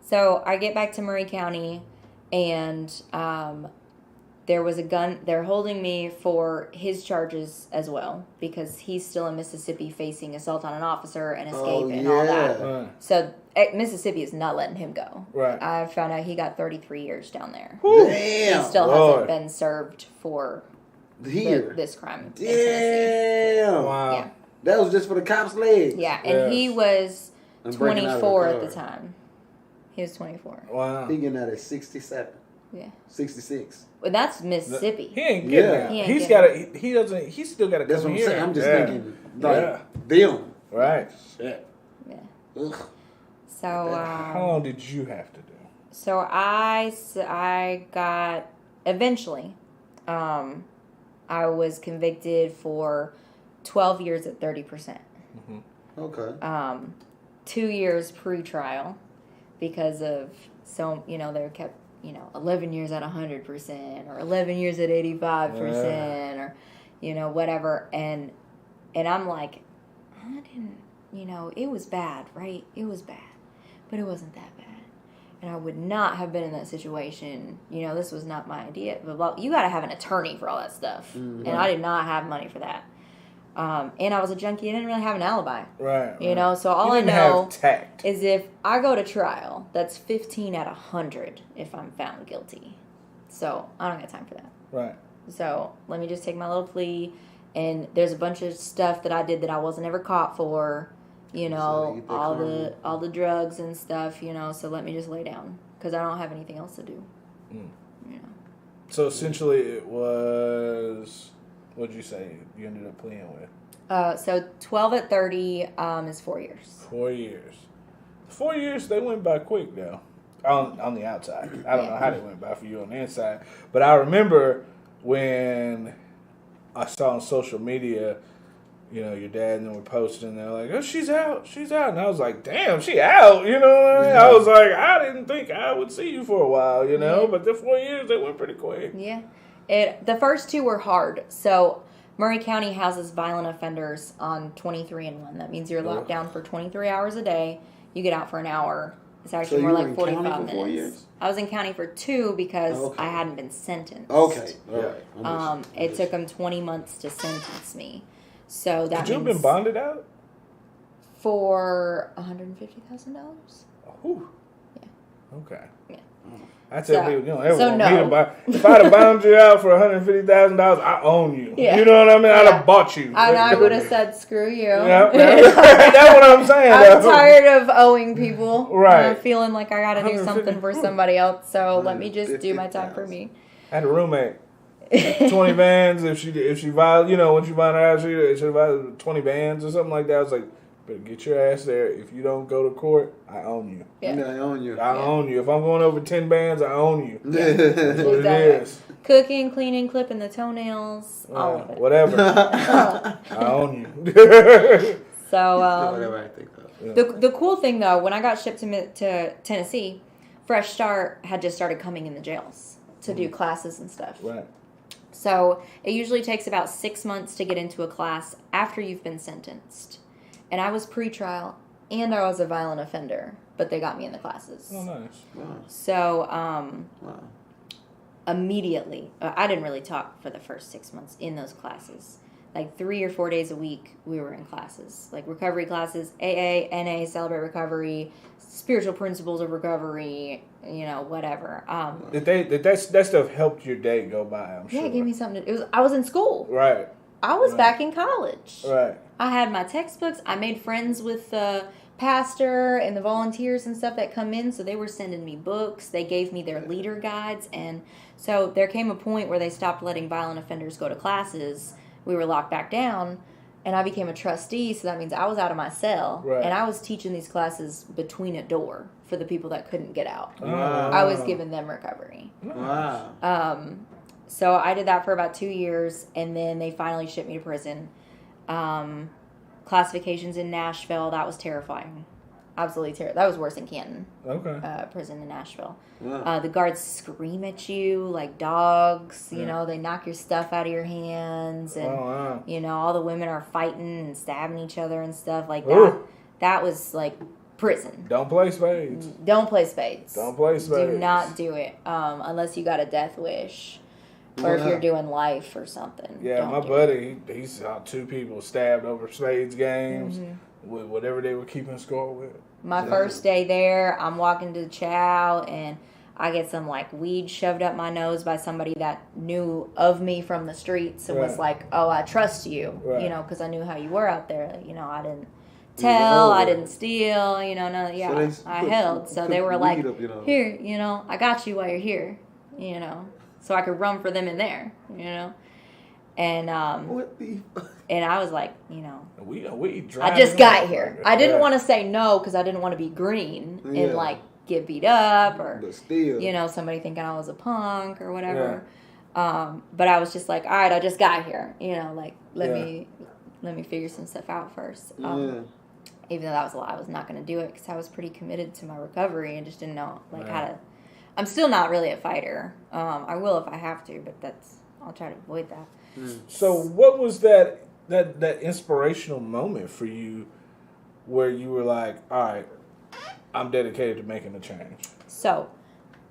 So I get back to Murray County, and there was a gun. They're holding me for his charges as well because he's still in Mississippi facing assault on an officer and escape and all that. Right. So Mississippi is not letting him go. Right. I found out he got 33 years down there. Damn. He still Lord. hasn't been served for Here. this crime. In Tennessee. Damn. Wow. Yeah. That was just for the cops' legs. Yeah, and he was And breaking out of the 24 at car. the time. He was 24. Wow. He getting out at 67, Yeah. 66. Well, that's Mississippi. He ain't getting Yeah. that. He ain't He's getting got to. He doesn't. He's still got to That's come what I'm here. saying. I'm just Yeah. thinking, like, Yeah. them. Right. Shit. Yeah. Ugh. So, How long did you have to do? so I got, eventually, I was convicted for 12 years at 30%. Okay. 2 years pre-trial because of, they kept, 11 years at 100% or 11 years at 85% or, whatever. And I'm like, I didn't, it was bad, right? It was bad, but it wasn't that bad. And I would not have been in that situation. This was not my idea. But you got to have an attorney for all that stuff. Mm-hmm. And I did not have money for that. And I was a junkie. I didn't really have an alibi. Right. So all You I didn't know have tact. is if I go to trial, that's 15 out of 100 if I'm found guilty. So I don't got time for that. Right. So let me just take my little plea. And there's a bunch of stuff that I did that I wasn't ever caught for. So you get that karma. all the drugs and stuff. So let me just lay down because I don't have anything else to do. So essentially, it was. What'd you say you ended up pleading with? So 12 at 30 is 4 years. 4 years. 4 years, they went by quick, though. On the outside. I don't know how they went by for you on the inside. But I remember when I saw on social media, your dad and them were posting, they're like, oh, she's out. And I was like, damn, she out. You know what I mean? I was like, I didn't think I would see you for a while, But the 4 years, they went pretty quick. Yeah. The first 2 were hard. So Murray County houses violent offenders on 23-1. That means you're locked down for 23 hours a day. You get out for an hour. It's actually So more you were like in 45 county for minutes. 4 years? I was in county for 2 because Okay. I hadn't been sentenced. Okay. All right. It took them 20 months to sentence me. So that Could you have means been bonded out? for $150,000. Whew. Yeah. Okay. Yeah. I tell So- people, you don't ever so want no. me to buy. If I'd have bound you out for $150,000, I own you. Yeah. You know what I mean? I'd Yeah. have bought you. I would have said, screw you. Yeah, that's what I'm saying. I'm though. tired of owing people. Right. Feeling like I got to do 150. something for somebody else. So let me just do my time for me. I had a roommate. 20 bands. If she violated, when she violated her house, she violated 20 bands or something like that. I was like, better get your ass there. If you don't go to court, I own you. Yeah. I own you. I own you. If I'm going over 10 bands, I own you. That's what Exactly. it is. Cooking, cleaning, clipping the toenails, all of it. Whatever. I own you. So Whatever I think of. the cool thing though, when I got shipped to Tennessee, Fresh Start had just started coming in the jails to do classes and stuff. Right. So it usually takes about 6 months to get into a class after you've been sentenced. And I was pre-trial and I was a violent offender, but they got me in the classes. Oh, nice. Wow. So Wow. immediately, I didn't really talk for the first 6 months in those classes. Like 3 or 4 days a week, we were in classes, like recovery classes, AA, NA, Celebrate Recovery, spiritual principles of recovery, whatever. Did that stuff helped your day go by? I'm sure. Yeah, it gave me something. I was in school. Right. I was Right. back in college. Right. I had my textbooks. I made friends with the pastor and the volunteers and stuff that come in, so they were sending me books. They gave me their leader guides, and so there came a point where they stopped letting violent offenders go to classes. We were locked back down, and I became a trustee, so that means I was out of my cell, Right. and I was teaching these classes between a door for the people that couldn't get out. Wow. I was giving them recovery. Wow. So I did that for about 2 years, and then they finally shipped me to prison. Classifications in Nashville, that was terrifying. Absolutely terrible. That was worse than Canton. Okay. Prison in Nashville. Wow. The guards scream at you like dogs. They knock your stuff out of your hands, and Oh, wow. all the women are fighting and stabbing each other and stuff like that. Ooh. That was like prison. Don't play spades. Don't play spades. Don't play spades. Do not do it unless you got a death wish. or if Wow. you're doing life or something. Yeah, don't my do it. buddy, he saw 2 people stabbed over Slade's games Mm-hmm. with whatever they were keeping score with. My first day there, I'm walking to the chow and I get some like weed shoved up my nose by somebody that knew of me from the streets and was Right. like, "Oh, I trust you," Right. you know, because I knew how you were out there. You know, I didn't You tell, were I over. didn't steal, you know, no, yeah, So they I put- held. So put they were weed like, up your nose. "Here, you know, I got you while you're here," you know, so I could run for them in there, you know, and What the? and I was like, you know. We I just got here. I didn't want to say no because I didn't want to be green Yeah. and like get beat up or But still, you know somebody thinking I was a punk or whatever. But I was just like, all right, I just got here. You know, like let me figure some stuff out first. yeah. Even though that was a lie, I was not going to do it because I was pretty committed to my recovery and just didn't know like how to. I'm still not really a fighter. I will if I have to, but I'll try to avoid that. So what was that inspirational moment for you where you were like, all right, I'm dedicated to making a change? So.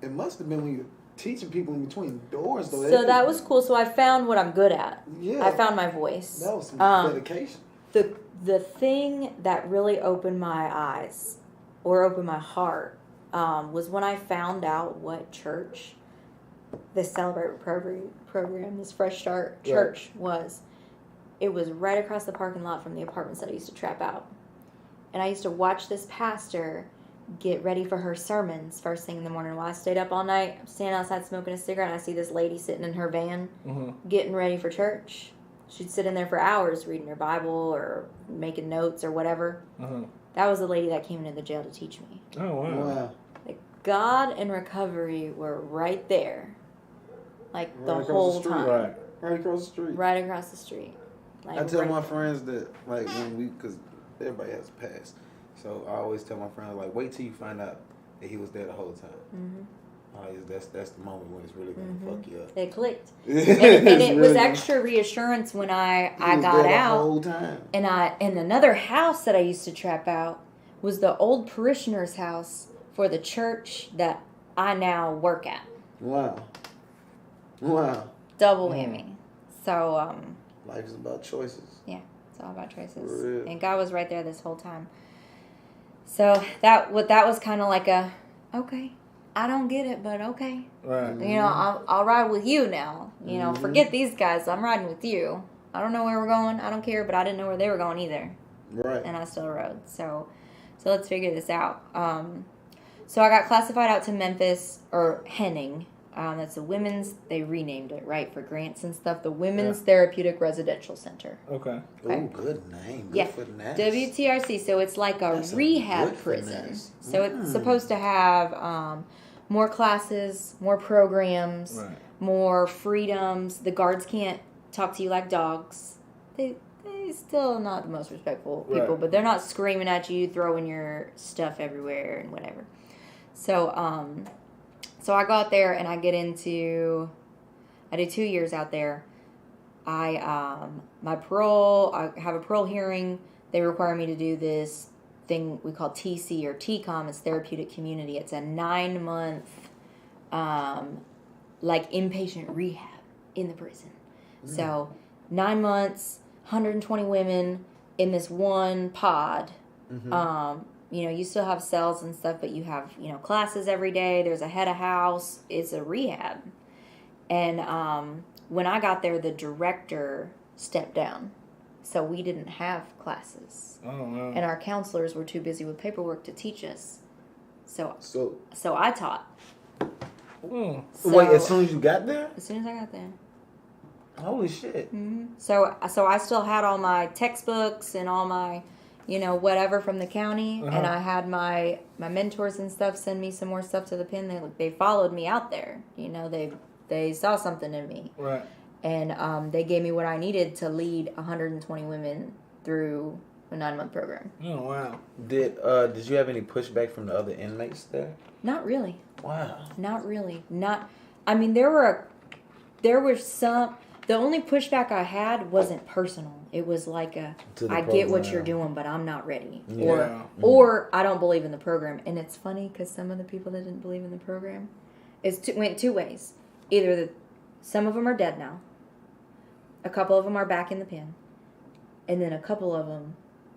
It must have been when you were teaching people in between doors, though. So that was cool. So I found what I'm good at. Yeah. I found my voice. That was some dedication. The thing that really opened my eyes or opened my heart was when I found out what church this Celebrate program, this Fresh Start church was. It was right across the parking lot from the apartments that I used to trap out. And I used to watch this pastor get ready for her sermons first thing in the morning. While I stayed up all night, I'm standing outside smoking a cigarette, and I see this lady sitting in her van getting ready for church. She'd sit in there for hours reading her Bible or making notes or whatever. That was the lady that came into the jail to teach me. Oh, wow. Wow. Like God and recovery were right there. Like Right the across the whole street. time. Right. Right across the street. Right across the street. Like I tell right my there. friends that, like, because everybody has a past. So I always tell my friends, like, wait till you find out that he was there the whole time. That's the moment when it's really going to fuck you up. It clicked. It's And it was really extra reassurance when I He was got there the out. whole time. And another house that I used to trap out was the old parishioner's house for the church that I now work at. Wow. Wow. Double whammy. So, Life is about choices. yeah, it's all about choices. For real. And God was right there this whole time. So that was kind of like a, okay, I don't get it, but okay. Right. You know, I'll ride with you now. You know, forget these guys. I'm riding with you. I don't know where we're going. I don't care, but I didn't know where they were going either. Right. And I still rode. So let's figure this out. So I got classified out to Memphis, or Henning. That's the women's, they renamed it, right, for grants and stuff. The Women's Therapeutic Residential Center. Okay. Oh, good name. Good Yeah. for Nash. WTRC. So it's like a That's rehab good for prison. Nash. So it's supposed to have more classes, more programs, Right. more freedoms. The guards can't talk to you like dogs. They still not the most respectful people, Right. but they're not screaming at you, throwing your stuff everywhere and whatever. So I go out there and I did 2 years out there. My parole, I have a parole hearing. They require me to do this thing we call TC or TCOM. It's therapeutic community. It's a 9-month, like inpatient rehab in the prison. So 9 months, 120 women in this one pod. You know, you still have cells and stuff, but you have, you know, classes every day. There's a head of house. It's a rehab. And when I got there, the director stepped down. So we didn't have classes. Oh, wow. And our counselors were too busy with paperwork to teach us. So So, I taught. Mm. So, wait, as soon as you got there? as soon as I got there. Holy shit. So I still had all my textbooks and all my, you know, whatever from the county, and I had my mentors and stuff send me some more stuff to the pen. They followed me out there. You know, they saw something in me, Right. and they gave me what I needed to lead 120 women through a 9-month program. Oh, wow. Did you have any pushback from the other inmates there? Not really. Wow. Not really. I mean, there were some. The only pushback I had wasn't personal. It was like I get what you're doing, but I'm not ready. Yeah. Or I don't believe in the program. And it's funny because some of the people that didn't believe in the program went 2 ways. Either Some of them are dead now. A couple of them are back in the pen. And then a couple of them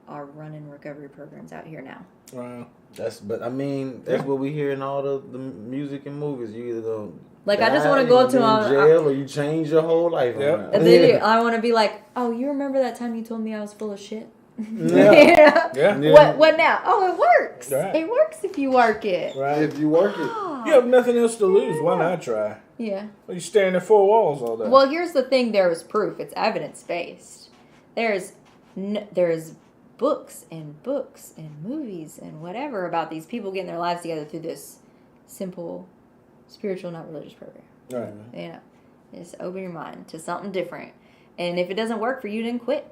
are running recovery programs out here now. Wow. That's what we hear in all the music and movies. You either go Like, I just want to go up to them. jail or you change your whole life. Yep. I want to be like, oh, you remember that time you told me I was full of shit? Yeah. Yeah. What now? Oh, it works. Right. It works if you work it. Right. If you work it. You have nothing else to lose. Why not try? Yeah. Well, you stand in four walls all day. Well, here's the thing. There is proof. It's evidence-based. There's books and movies and whatever about these people getting their lives together through this simple, spiritual, not religious program. Right. You know, just open your mind to something different. And if it doesn't work for you, then quit.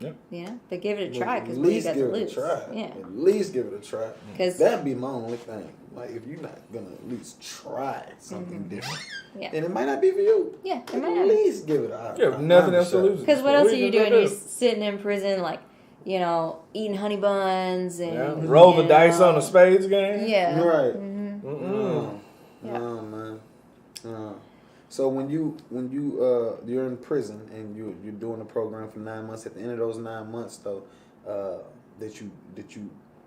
Yep. You know, but give it a try because At what you least got give to it lose. a try. Yeah. At least give it a try. 'Cause- That'd be my only thing. Like, if you're not gonna at least try something different, Yeah. then it might not be for you. Yeah, it At might not. least give it a You have nothing else to lose. Because what else are you doing? gonna You're do? sitting in prison, like, you know, eating honey buns and Yeah. Roll the you dice know. on a spades game. Yeah. Right. Mm-hmm. Mm-mm. Yeah. Oh man. So when you're in prison and you're doing a program for 9 months, at the end of those 9 months though,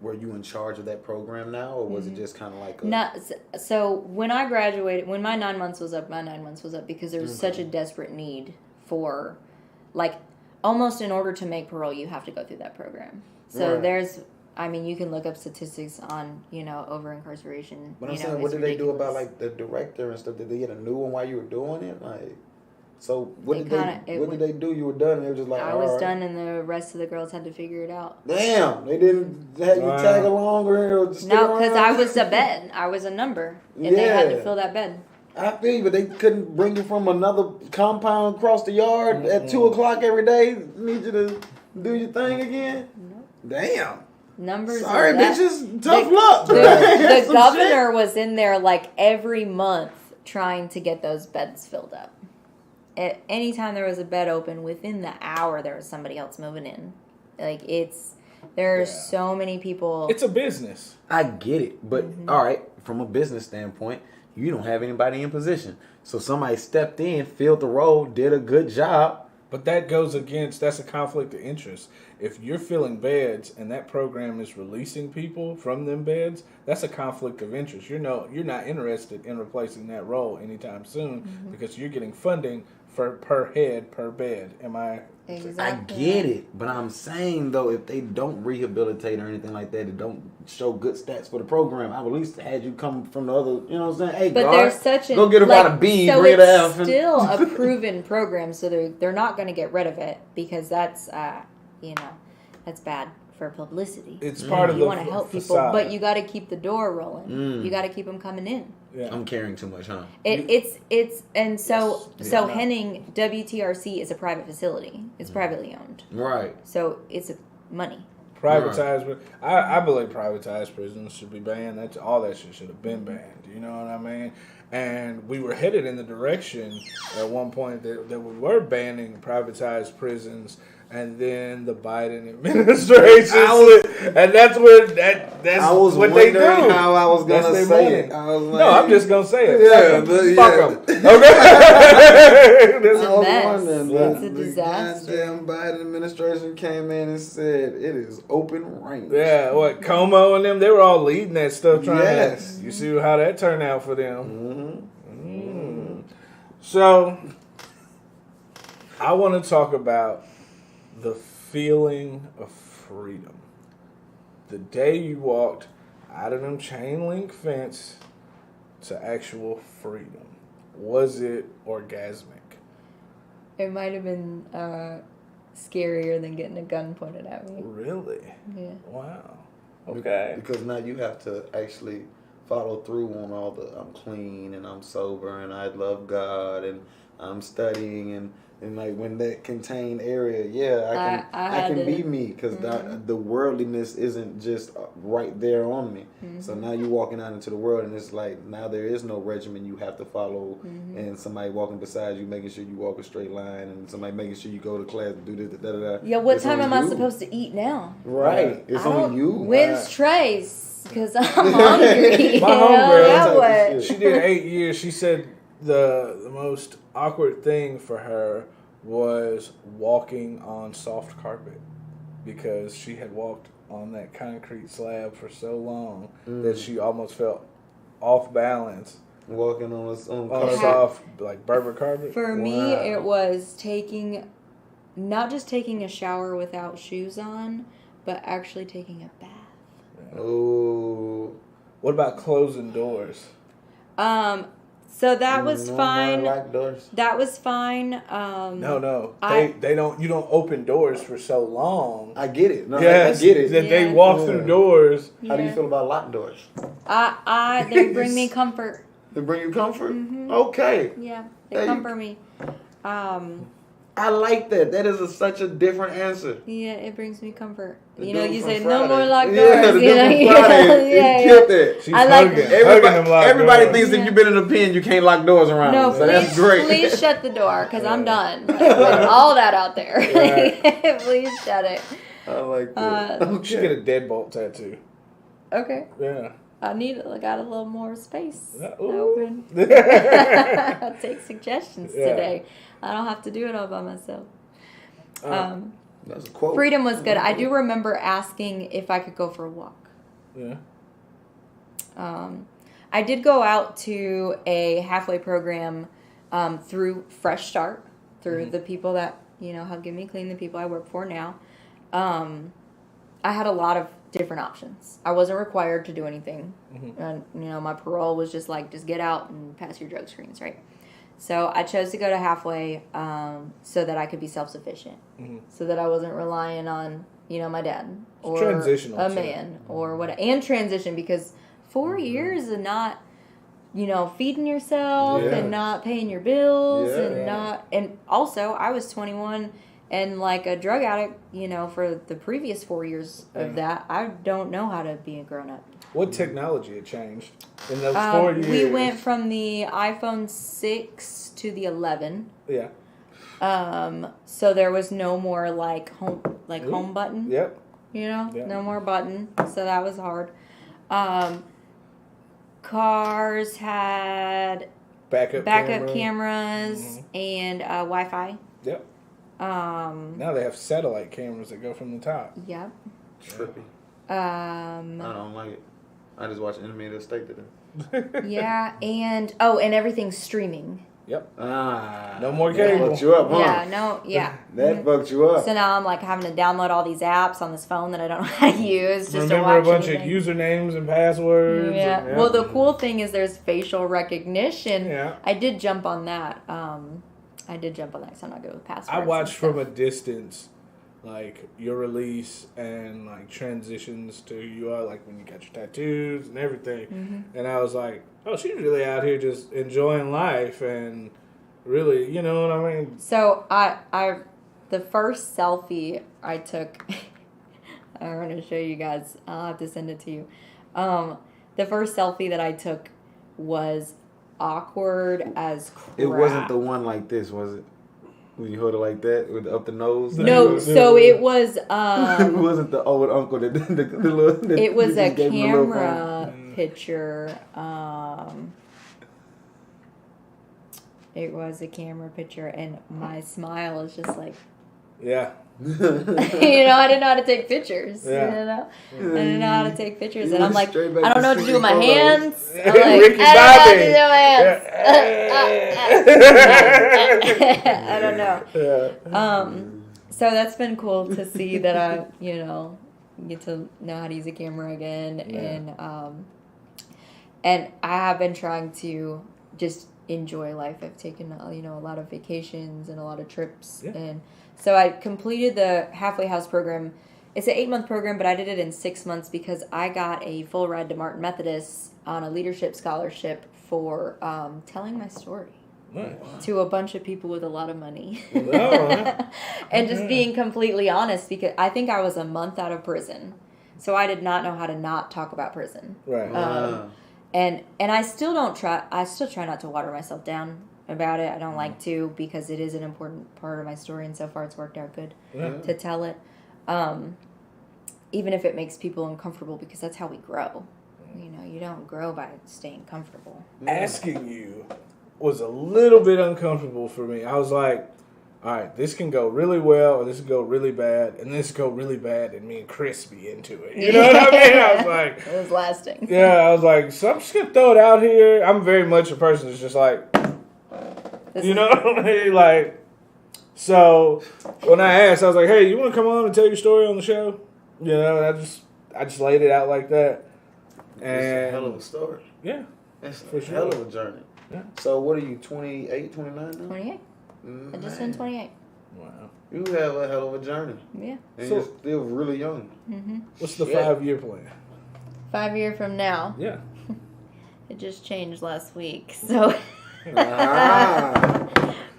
were you in charge of that program now, or was it just kind of like So when I graduated, when my 9 months was up, because there was such a desperate need for, like, almost in order to make parole, you have to go through that program. So Right. you can look up statistics on, over incarceration. But I'm saying, what did they do about like the director and stuff? Did they get a new one while you were doing it? Like, so what did they do? You were done, and they were just like, I all was right. done, and the rest of the girls had to figure it out. Damn, they didn't have you tag along or stick No, because around? I was a bed. I was a number, and they had to Yeah. fill that bed. I feel you, but they couldn't bring you from another compound across the yard at 2:00 every day. Need you to do your thing again. Damn. Numbers. Sorry, of that. bitches. Tough luck. The Some governor was in there like every month trying to get those beds filled up. Anytime there was a bed open, within the hour there was somebody else moving in. Like there's so many people. It's a business. I get it, but all right, from a business standpoint, you don't have anybody in position. So somebody stepped in, filled the role, did a good job. But that's a conflict of interest. If you're filling beds and that program is releasing people from them beds, that's a conflict of interest. You're not interested in replacing that role anytime soon because you're getting funding for per head, per bed. Am I? Exactly. I get it, but I'm saying though, if they don't rehabilitate or anything like that, it don't show good stats for the program. I would at least had you come from the other, you know what I'm saying? Hey, But guard, there's such go get about a B, so bring it it's out. still a proven program, so they're not going to get rid of it because that's that's bad for publicity. It's part of you the want to help people, facade. but you got to keep the door rolling. You got to keep them coming in. Yeah. I'm caring too much, huh? So Henning WTRC is a private facility. It's privately owned, Right. so it's money. Privatized, I believe privatized prisons should be banned. That's all that shit should have been banned. You know what I mean? And we were headed in the direction at one point that we were banning privatized prisons, and then the Biden administration, and that's I was what they do. wondering how I was That's gonna their say money. it. I was like, No, I'm just gonna say it. Yeah, Fuck but them. yeah. Okay. It's a I was mess. wondering, It's a the disaster. goddamn Biden administration came in and said it is open range. Yeah, what Como and them, they were all leading that stuff. Yes. You see how that turned out for them. So, I want to talk about the feeling of freedom. The day you walked out of them chain link fence to actual freedom. Was it orgasmic? It might have been scarier than getting a gun pointed at me. Really? Yeah. Wow. Okay. Because now you have to actually follow through on all the I'm clean and I'm sober and I love God and I'm studying and like when that contained area, I can be me because the worldliness isn't just right there on me. So now you're walking out into the world and it's like now there is no regimen you have to follow and somebody walking beside you making sure you walk a straight line and somebody making sure you go to class and do this, da da da. Yeah, what It's time on am I you. supposed to eat now? Right, it's on you. When's Trace? Because I'm hungry. My homegirl, Now what? she did 8 years. She said the most awkward thing for her was walking on soft carpet because she had walked on that concrete slab for so long that she almost felt off balance. Walking on On soft, like Berber carpet. For me, it was not just taking a shower without shoes on, but actually taking a bath. Oh. What about closing doors? So that was fine. Locked doors. That was fine. No. They don't. You don't open doors for so long. I get it. No, Yes, I get it. that they walk through doors. How do you feel about locked doors? They bring me comfort. They bring you comfort? Okay. Yeah, they comfort me. I like that. That is such a different answer. Yeah, it brings me comfort. The You know, dude you from say Friday. no more locked Yeah, doors. the You know, dude from Friday. He killed that. She's I like hugging Everybody, them locked everybody doors. thinks if you've been in a pen, you can't lock doors around. No, so that's great. Please shut the door because I'm done. Like, with all that out there. Right. Please shut it. I like that. You should get a deadbolt tattoo. Okay. Yeah. I got a little more space Ooh. open. I'll take suggestions today. I don't have to do it all by myself. That's a quote. Freedom was good. I do remember asking if I could go for a walk. Yeah. I did go out to a halfway program through Fresh Start, through the people that, help give me clean, the people I work for now. I had a lot of different options. I wasn't required to do anything. And, my parole was just get out and pass your drug screens, right? So I chose to go to halfway so that I could be self-sufficient, so that I wasn't relying on, my dad or transitional a too. man or what, and transition because 4 years of not, feeding yourself and not paying your bills and also I was 21 and like a drug addict, for the previous 4 years of that, I don't know how to be a grown up. What technology had changed in those 4 years? We went from the iPhone 6 to the 11. Yeah. So there was no more home button. Yep. No more button. So that was hard. Cars had backup cameras and Wi-Fi. Yep. Now they have satellite cameras that go from the top. Yep. Trippy. I don't like it. I just watched Enemy of the State today. Yeah, and everything's streaming. Yep. No more cable. That fucked you up, huh? That fucked you up. So now I'm having to download all these apps on this phone that I don't know how to use just Remember to watch a bunch anything. of usernames and passwords. Yeah. And, Well, the cool thing is there's facial recognition. Yeah. I did jump on that. Because I'm not good with passwords. I watched and from a stuff. distance, your release and transitions to who you are, when you got your tattoos and everything. And I was like, oh, she's really out here just enjoying life and really, you know what I mean? So the first selfie I took, I want to show you guys. I'll have to send it to you. The first selfie that I took was awkward as crap. It wasn't the one like this, was it? When you hold it like that, with up the nose? No, so it was... it wasn't the old uncle that the little... It was a just gave him the little camera picture. It was a camera picture, and my smile is just Yeah. I didn't know how to take pictures. Yeah. I didn't know how to take pictures, You and I'm went like, straight back I don't to know what to do with my photos. hands. I'm Ricky I don't know what to do Bobby. with my hands. I don't know. Yeah. So that's been cool to see that I, get to know how to use a camera again, and I have been trying to just enjoy life. I've taken a lot of vacations and a lot of trips, and so I completed the halfway house program. It's an 8-month program, but I did it in 6 months because I got a full ride to Martin Methodist on a leadership scholarship for telling my story. Nice. To a bunch of people with a lot of money. No, And just being completely honest, because I think I was a month out of prison. So I did not know how to not talk about prison. right. And I still try not to water myself down about it. I don't like to, because it is an important part of my story, and so far it's worked out good to tell it. Even if it makes people uncomfortable, because that's how we grow. You don't grow by staying comfortable. Asking you was a little bit uncomfortable for me. I was like, all right, this can go really well, or this can go really bad, and this can go really bad, and me and Chris be into it. You know what I mean? I was like, it was lasting. Yeah, I was like, so I'm just gonna throw it out here. I'm very much a person that's just like, you know what I mean? Like, so when I asked, I was like, hey, you want to come on and tell your story on the show? You know, and I just laid it out like that. And It's a hell of a story. Yeah. It's For a sure. hell of a journey. Yeah. So what are you, 28, 29 now? 28. I just turned 28. Wow. You have a hell of a journey. Yeah. And So- you're still really young. What's the Shit. 5-year plan? 5 year from now. Yeah. It just changed last week, so. Ah.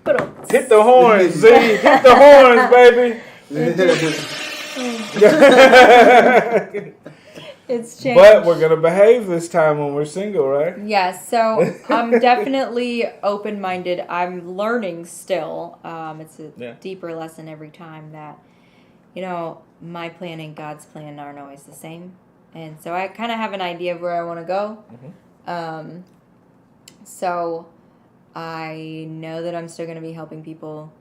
But Hit the horns, Z. Hit the horns, baby. it's changed. But we're gonna behave this time when we're single, right? Yes, so I'm definitely open-minded. I'm learning still. It's a Yeah. deeper lesson every time that, you know, my plan and God's plan aren't always the same. And so I kind of have an idea of where I want to go. So I know that I'm still going to be helping people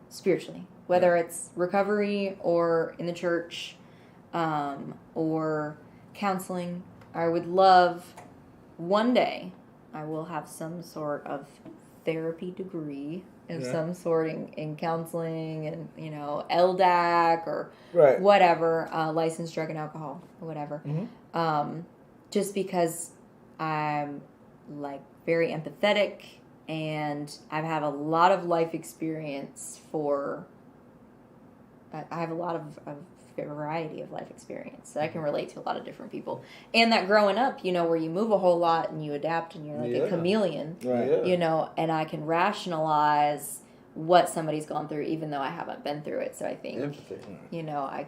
spiritually, whether it's recovery or in the church or counseling. I would love one day I will have some sort of therapy degree of some sort in counseling and, you know, LDAC or Right. whatever, licensed drug and alcohol or whatever. Just because I'm like very empathetic and I have a lot of life experience I have a lot of variety of life experience that I can relate to a lot of different people. And that growing up, you know, where you move a whole lot and you adapt and you're like a chameleon, Right. you know, and I can rationalize what somebody's gone through even though I haven't been through it. So I think, Empathy. you know, I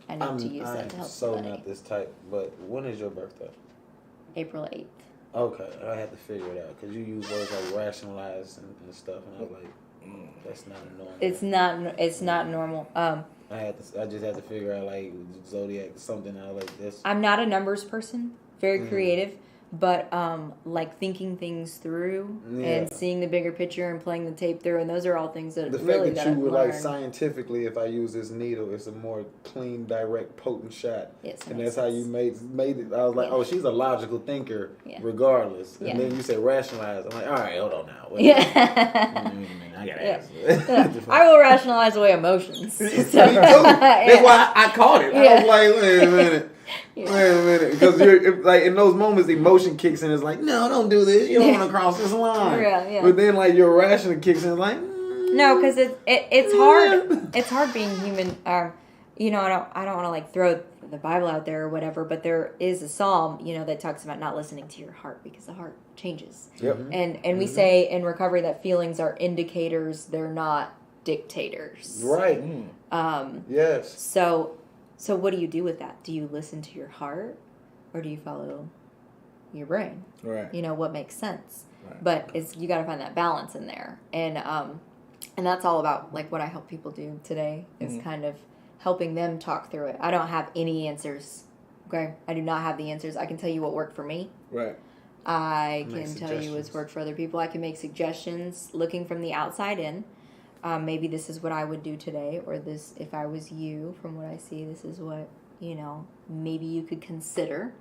need to use that to I'm help so somebody. not this type, but when is your birthday? April 8th. Okay, I had to figure it out because you use words like rationalize and stuff, and I was like, that's not normal. It's not normal. I just had to figure out like zodiac something out like this. I'm not a numbers person, very creative, but like thinking things through and seeing the bigger picture and playing the tape through, and those are all things that The really fact that that you I've were learned. like scientifically, if I use this needle, it's a more clean, direct, potent shot. Yes, it and makes that's how you made it. I was like, oh, she's a logical thinker, Yeah. regardless. And Yeah. then you say rationalize. I'm like, all right, hold on now. Wait, Yeah. wait a minute, I gotta ask. I will rationalize away emotions. So, Me too. That's why I caught it. I Yeah. was like, wait a minute. Wait a minute, because you're like in those moments, emotion kicks in. It's like, no, don't do this. You don't want to cross this line. Yeah. But then, like your rational kicks in, like, No, because it's hard. It's hard being human. You know, I don't want to like throw the Bible out there or whatever, but there is a psalm, you know, that talks about not listening to your heart because the heart changes. Yep. And we say in recovery that feelings are indicators; they're not dictators. right. Yes. So what do you do with that? Do you listen to your heart, or do you follow your brain? Right. You know what makes sense. Right. But you got to find that balance in there, and that's all about like what I help people do today is kind of helping them talk through it. I don't have any answers. Okay, I do not have the answers. I can tell you what worked for me. Right. I Make can tell you what's suggestions. worked for other people. I can make suggestions looking from the outside in. Maybe this is what I would do today, or this, if I was you, from what I see, this is what, you know, maybe you could consider.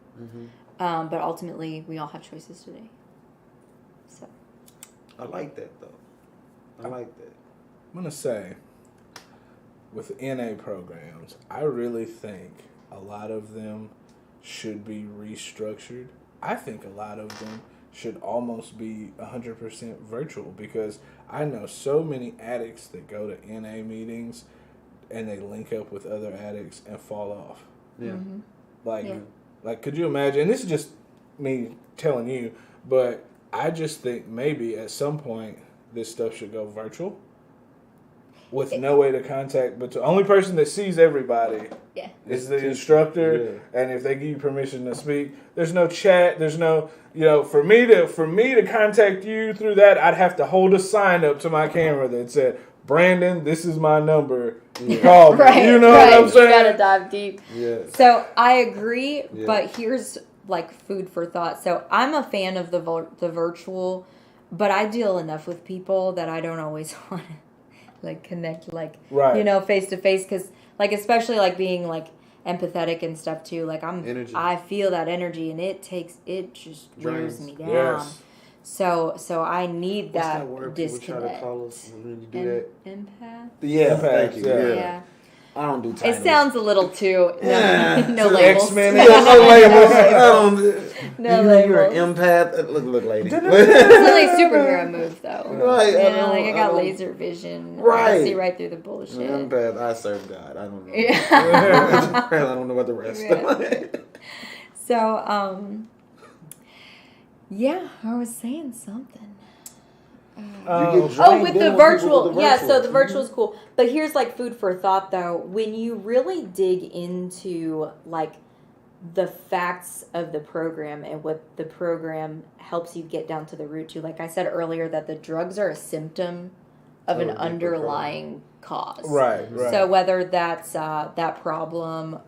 But ultimately, we all have choices today. So. I like that though. I like that. I'm going to say, with NA programs, I really think a lot of them should be restructured. I think a lot of them should almost be 100% virtual, because I know so many addicts that go to NA meetings and they link up with other addicts and fall off. Yeah. Like, could you imagine? And this is just me telling you, but I just think maybe at some point this stuff should go virtual with no way to contact. But the only person that sees everybody is the instructor, and if they give you permission to speak, there's no chat. There's no, you know, for me to contact you through that, I'd have to hold a sign up to my camera that said, "Brandon, this is my number. Call me." Right, You know right. what I'm saying? You gotta dive deep. Yeah. So I agree, Yeah. but here's like food for thought. So I'm a fan of the virtual, but I deal enough with people that I don't always want to like connect Right. you know, face to face, because like especially like being like empathetic and stuff too, like Energy. I feel that energy and it just wears Drains. me down. Yes. So I need What's that that word people try to disconnect. call us when you do that? Empath. Yeah, thank you. Yeah. Yeah. I don't do titles. It sounds a little too no The labels. X-Men. Yeah, no labels. I don't. No you know you're an labels. empath. Look, lady. It's really a superhero move, though. Right, You I know, like I don't- got I don't- laser vision. I Right. see right through the bullshit. Empath. I serve God. I don't know. Yeah. I don't know about the rest. Yeah. So, yeah, I was saying something. You get Oh, with drained the in virtual. people with the Yeah, so virtual. the virtual is cool. But here's like food for thought, though. When you really dig into like the facts of the program and what the program helps you get down to the root to, like I said earlier, that the drugs are a symptom of Oh, an deeper underlying cause. Right. So whether that's that problem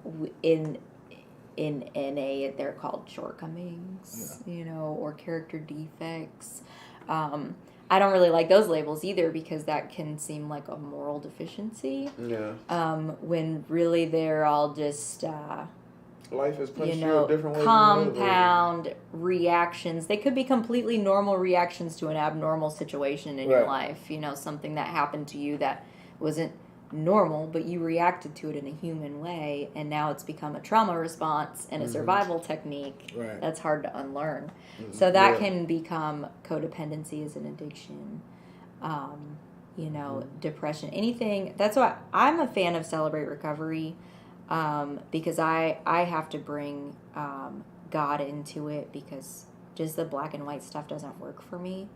in NA, they're called shortcomings, you know, or character defects. I don't really like those labels either, because that can seem like a moral deficiency. Yeah. When really they're all just Life has punched you you know, a different way. compound reactions. They could be completely normal reactions to an abnormal situation in your Right. life. You know, something that happened to you that wasn't normal, but you reacted to it in a human way, and now it's become a trauma response and a survival technique Right. that's hard to unlearn. So that Yeah. can become codependency as an addiction. You know, depression, anything. That's why I'm a fan of Celebrate Recovery. Because I have to bring God into it, because just the black and white stuff doesn't work for me.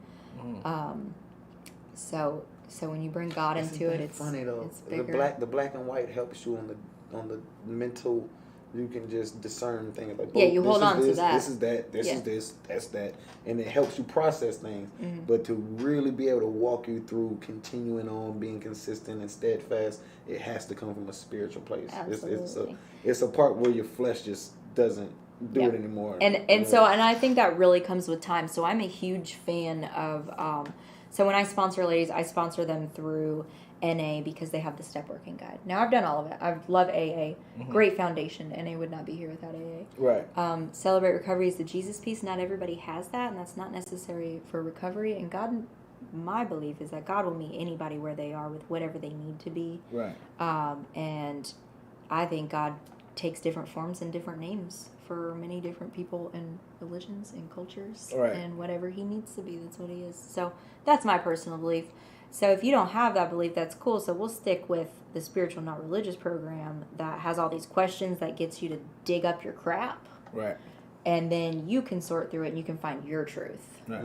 So when you bring God Isn't into it, that it's funny though. It's bigger. The black and white helps you on the mental. You can just discern things like, Yeah, oh, you this hold is on to this, that. This is that. This Yeah. is this. That's that, and it helps you process things. But to really be able to walk you through continuing on, being consistent and steadfast, it has to come from a spiritual place. Absolutely. It's a part where your flesh just doesn't do Yeah. it anymore. And so I think that really comes with time. So I'm a huge fan of so when I sponsor ladies, I sponsor them through NA because they have the step working guide. Now I've done all of it. I love AA. Great foundation. NA would not be here without AA. Right. Celebrate Recovery is the Jesus piece. Not everybody has that, and that's not necessary for recovery. And God, my belief is that God will meet anybody where they are with whatever they need to be. Right. And I think God takes different forms and different names for many different people and religions and cultures. Right. And whatever he needs to be, that's what he is. So that's my personal belief. So if you don't have that belief, that's cool. So we'll stick with the spiritual, not religious program that has all these questions that gets you to dig up your crap. Right. And then you can sort through it and you can find your truth. Right.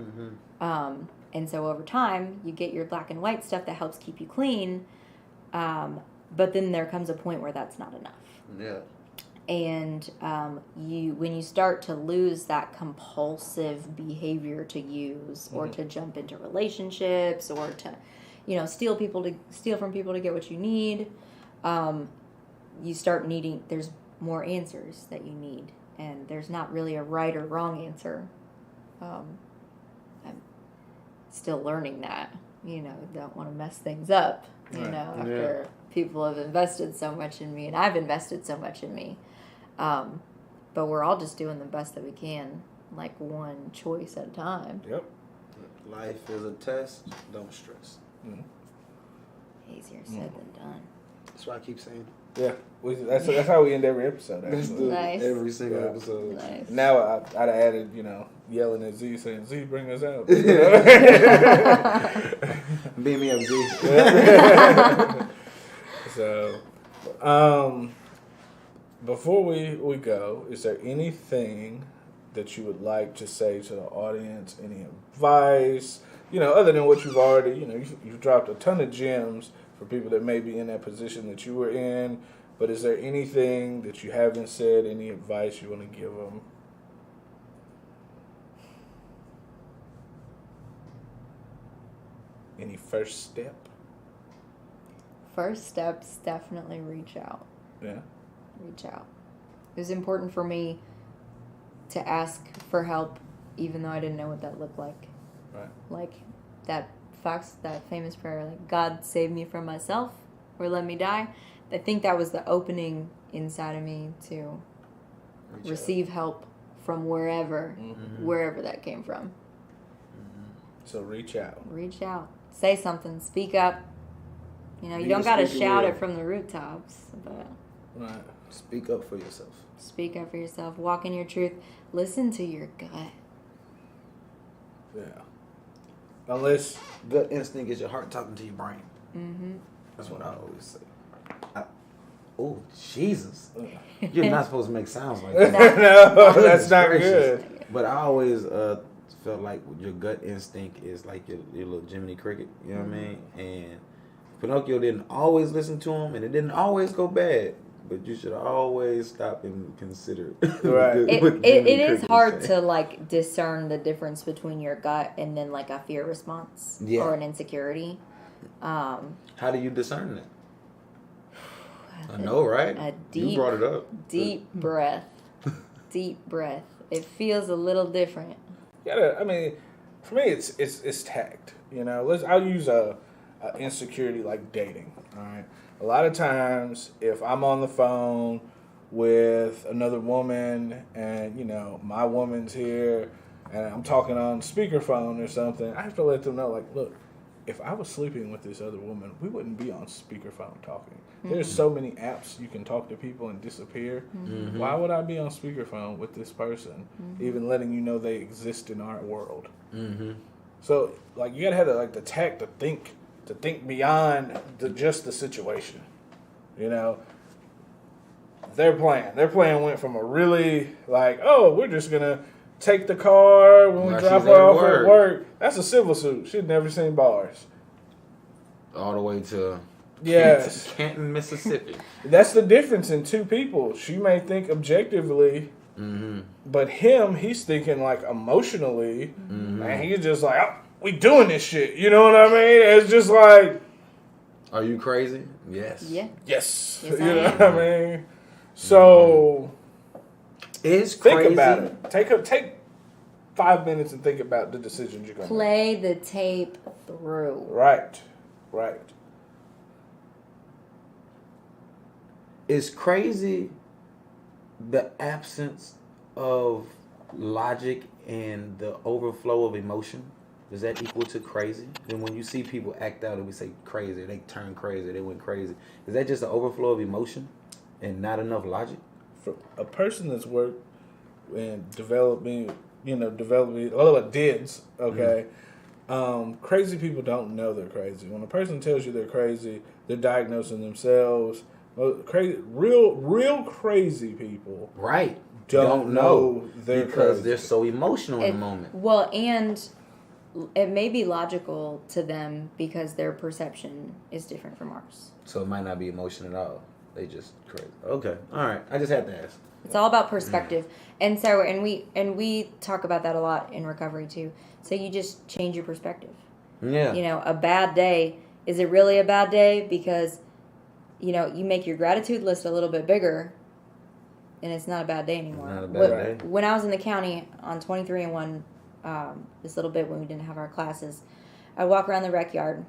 And so over time, you get your black and white stuff that helps keep you clean. But then there comes a point where that's not enough. Yeah. And when you start to lose that compulsive behavior to use or to jump into relationships or to, steal from people to get what you need, you start needing. There's more answers that you need, and there's not really a right or wrong answer. I'm still learning that. Don't want to mess things up. Right. After people have invested so much in me, and I've invested so much in me. But we're all just doing the best that we can, like one choice at a time. Yep. Life is a test. Don't stress. Easier said than done. That's why I keep saying. Yeah. That's how we end every episode. That's Actually. Nice. every single Yeah. episode. Nice. Now I'd have added, yelling at Z saying, Z, bring us out. Beam me up, Z. So, before we go, is there anything that you would like to say to the audience? Any advice? Other than what you've already, you've dropped a ton of gems for people that may be in that position that you were in. But is there anything that you haven't said? Any advice you want to give them? Any first step? First steps, definitely reach out. Yeah. Reach out. It was important for me to ask for help, even though I didn't know what that looked like. Right. Like that famous prayer, like, God save me from myself or let me die. I think that was the opening inside of me to receive help from wherever that came from. So reach out. Reach out. Say something. Speak up. You know, you Be don't the got to speaker shout word. it from the rooftops, but Right. Speak up for yourself. speak up for yourself. Walk in your truth. Listen to your gut. Yeah. Unless Gut instinct is your heart talking to your brain. Mm-hmm. That's what I always say. Oh, Jesus. You're not supposed to make sounds like that. no, that's not gracious. good. But I always felt like your gut instinct is like your little Jiminy Cricket. You know what I mean? And Pinocchio didn't always listen to him, and it didn't always go bad. But you should always stop and consider. Right. It is hard to like discern the difference between your gut and then like a fear response or an insecurity. How do you discern that? I know, right? A You brought it up. deep breath. Deep breath. It feels a little different. I mean, for me, it's tact. You know, I'll use a insecurity like dating. All right. A lot of times, if I'm on the phone with another woman and, you know, my woman's here and I'm talking on speakerphone or something, I have to let them know, like, look, if I was sleeping with this other woman, we wouldn't be on speakerphone talking. There's so many apps you can talk to people and disappear. Why would I be on speakerphone with this person, even letting you know they exist in our world? So, like, you gotta have the tact to think beyond just the situation. You know, their plan went from a really like, oh, we're just gonna take the car when we While drop she's her at off work. at work. That's a civil suit. She'd never seen bars. All the way to Yes. Canton, Mississippi. That's the difference in two people. She may think objectively, but he's thinking like emotionally, and he's just like, oh, we doing this shit. You know what I mean? It's just like, Are you crazy? Yes. Yeah. yes. Yes, You I know am. what I mean? So It's think crazy. about it. Take 5 minutes and think about the decisions you're going to make. Play the tape through. Right. It's crazy the absence of logic and the overflow of emotion. Is that equal to crazy? And when you see people act out and we say crazy, they turn crazy, they went crazy. Is that just an overflow of emotion and not enough logic? For a person that's worked in developing, DIDs, okay? Crazy people don't know they're crazy. When a person tells you they're crazy, they're diagnosing themselves. Real crazy people Right. don't know they're because crazy. they're so emotional in the moment. Well, and it may be logical to them because their perception is different from ours. So it might not be emotion at all. They just crazy. Okay. All right. I just had to ask. It's all about perspective. And so we talk about that a lot in recovery too. So you just change your perspective. Yeah. You know, a bad day, is it really a bad day? Because, you know, you make your gratitude list a little bit bigger and it's not a bad day anymore. Not a bad day. When I was in the county on 23 and 1, this little bit when we didn't have our classes, I'd walk around the rec yard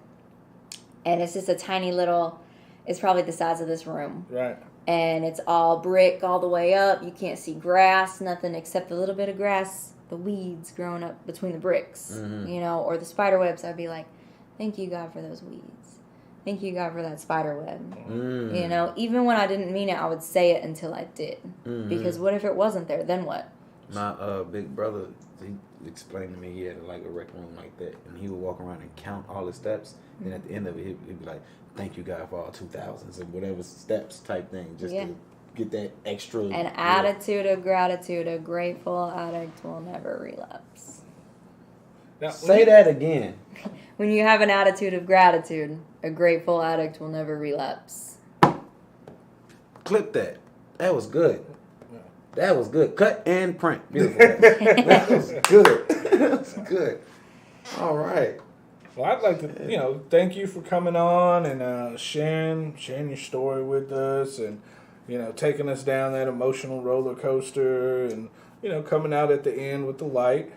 and it's just a tiny little, it's probably the size of this room. Right. And it's all brick all the way up. You can't see grass, nothing except a little bit of grass, the weeds growing up between the bricks, you know, or the spider webs. I'd be like, thank you, God, for those weeds. Thank you, God, for that spider web. You know, even when I didn't mean it, I would say it until I did. Because what if it wasn't there? Then what? My big brother, he explained to me he had like a rec room like that, and he would walk around and count all the steps. And at the end of it, he'd be like, "Thank you, God, for all 2000s and whatever steps type thing, just to get that extra." An attitude of gratitude, a grateful addict will never relapse. Now, Say that again. When you have an attitude of gratitude, a grateful addict will never relapse. Clip that. That was good. That was good. Cut and print. Beautiful. That was good. That was good. All right. Well, I'd like to, thank you for coming on and sharing your story with us, and taking us down that emotional roller coaster, and coming out at the end with the light.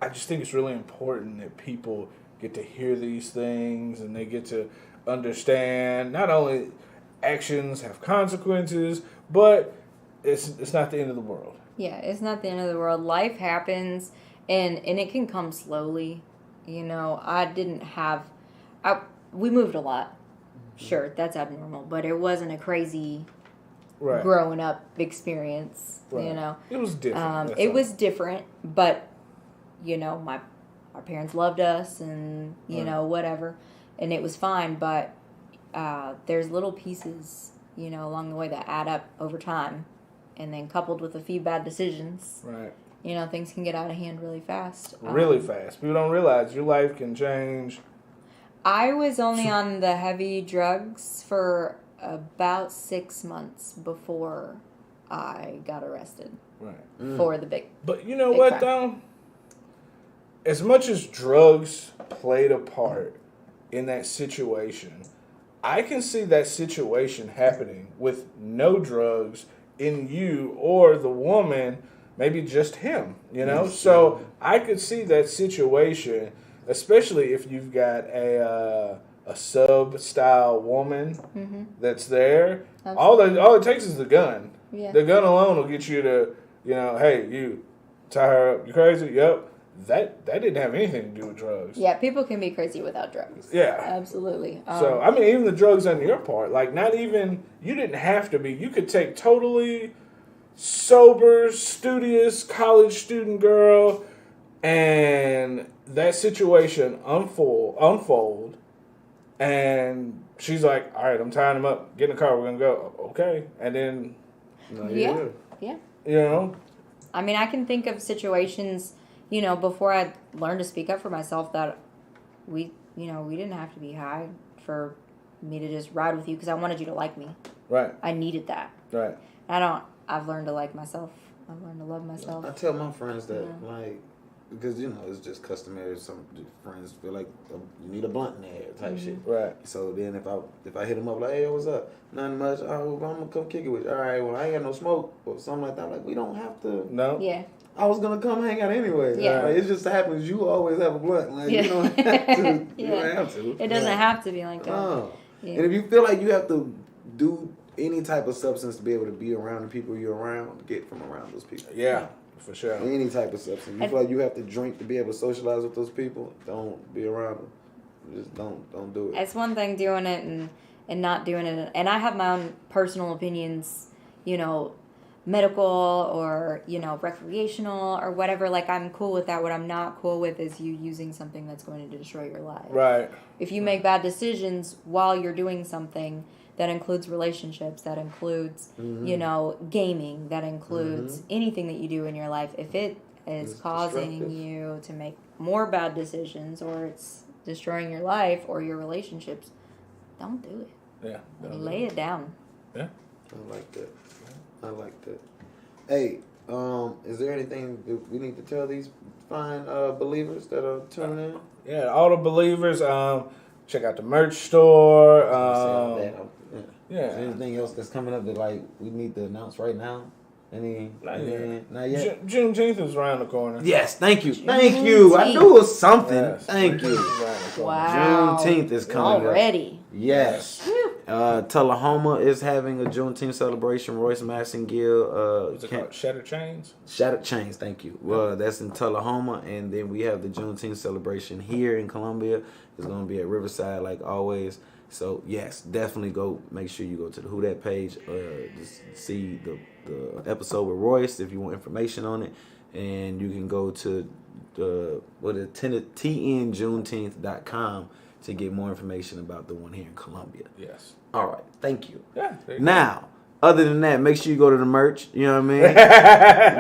I just think it's really important that people get to hear these things and they get to understand not only actions have consequences, but it's not the end of the world. Yeah, it's not the end of the world. Life happens, and it can come slowly. You know, we moved a lot. Sure, that's abnormal, but it wasn't a crazy growing up experience. Right. You know, it was different. It was different, but you know, our parents loved us, and you know, whatever, and it was fine. But there's little pieces, you know, along the way that add up over time, and then coupled with a few bad decisions, right? You know, things can get out of hand really fast. Really fast. People don't realize your life can change. I was only on the heavy drugs for about 6 months before I got arrested. Right. For the big. But you know what, though? As much as drugs played a part in that situation, I can see that situation happening with no drugs in you or the woman, maybe just him, you know? Yes, so I could see that situation, especially if you've got a sub-style woman that's there. Absolutely. All it takes is the gun. Yeah. The gun alone will get you to, you know, hey, you tie her up. You crazy? Yep. That didn't have anything to do with drugs. Yeah, people can be crazy without drugs. Yeah. Absolutely. So, I mean, even the drugs on your part, like, not even, you didn't have to be. You could take totally sober, studious, college student girl, and that situation unfold, and she's like, all right, I'm tying him up. Get in the car. We're going to go. Okay. And then, Yeah. You know? I mean, I can think of situations, you know, before I learned to speak up for myself that we didn't have to be high for me to just ride with you because I wanted you to like me. Right. I needed that. Right. I've learned to like myself. I've learned to love myself. I tell my friends that, like, because, you know, it's just customary. Some friends feel like you need a blunt in there type shit. Right. So then if I hit them up like, hey, what's up? Nothing much. Oh, I'm going to come kick it with you. All right, well, I ain't got no smoke or something like that. I'm like, we don't have to. No. Yeah. I was going to come hang out anyway. Yeah. Like, it just happens you always have a blunt. Like, you don't have to. You don't have to. It doesn't have to be like that. No. Yeah. And if you feel like you have to do any type of substance to be able to be around the people you're around, get from around those people. Yeah, for sure. Any type of substance. You feel like you have to drink to be able to socialize with those people, don't be around them. Just don't do it. It's one thing doing it and not doing it. And I have my own personal opinions, you know, medical or, you know, recreational or whatever. Like, I'm cool with that. What I'm not cool with is you using something that's going to destroy your life. Right. If you make bad decisions while you're doing something, that includes relationships, that includes, you know, gaming, that includes anything that you do in your life. If it is causing you to make more bad decisions or it's destroying your life or your relationships, don't do it. Yeah. Lay it down. Yeah. I like that. I like that. Hey, is there anything that we need to tell these fine believers that are tuning in? Yeah, all the believers, check out the merch store. Is there anything else that's coming up that, like, we need to announce right now? Not yet. Juneteenth is around the corner. Yes, thank you. Thank you. I knew it was something. Yes. Thank you. Wow. Juneteenth is coming already. Yes. Tullahoma is having a Juneteenth celebration. Royce Massengill. What's it called? Shattered Chains? Shattered Chains, thank you. Well, that's in Tullahoma. And then we have the Juneteenth celebration here in Columbia. It's going to be at Riverside, like always. So, yes, definitely go. Make sure you go to the WhoDat page. Just see the episode with Royce if you want information on it. And you can go to tnjuneteenth.com to get more information about the one here in Columbia. Yes. All right. Thank you. Yeah. Now, other than that, make sure you go to the merch. You know what I mean?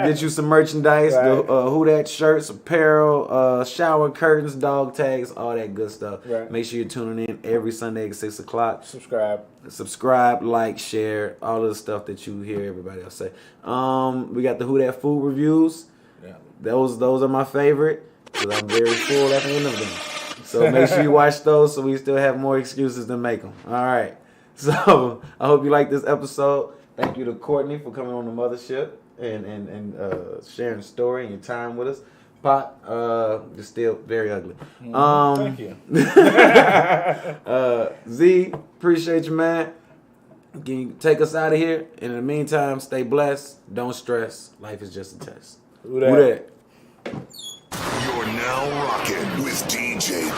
Get you some merchandise. Right. The WhoDat shirts, apparel, shower curtains, dog tags, all that good stuff. Right. Make sure you're tuning in every Sunday at 6 o'clock. Subscribe, like, share, all of the stuff that you hear everybody else say. We got the WhoDat food reviews. Yeah. Those are my favorite because I'm very full after one of them. So make sure you watch those so we still have more excuses to make them. All right. So I hope you like this episode. Thank you to Kourtney for coming on the mothership and sharing the story and your time with us. pot. It's still very ugly. Thank you. Z, appreciate you, man. Can you take us out of here? And in the meantime, stay blessed. Don't stress. Life is just a test. WhoDat? You're now rocking with DJ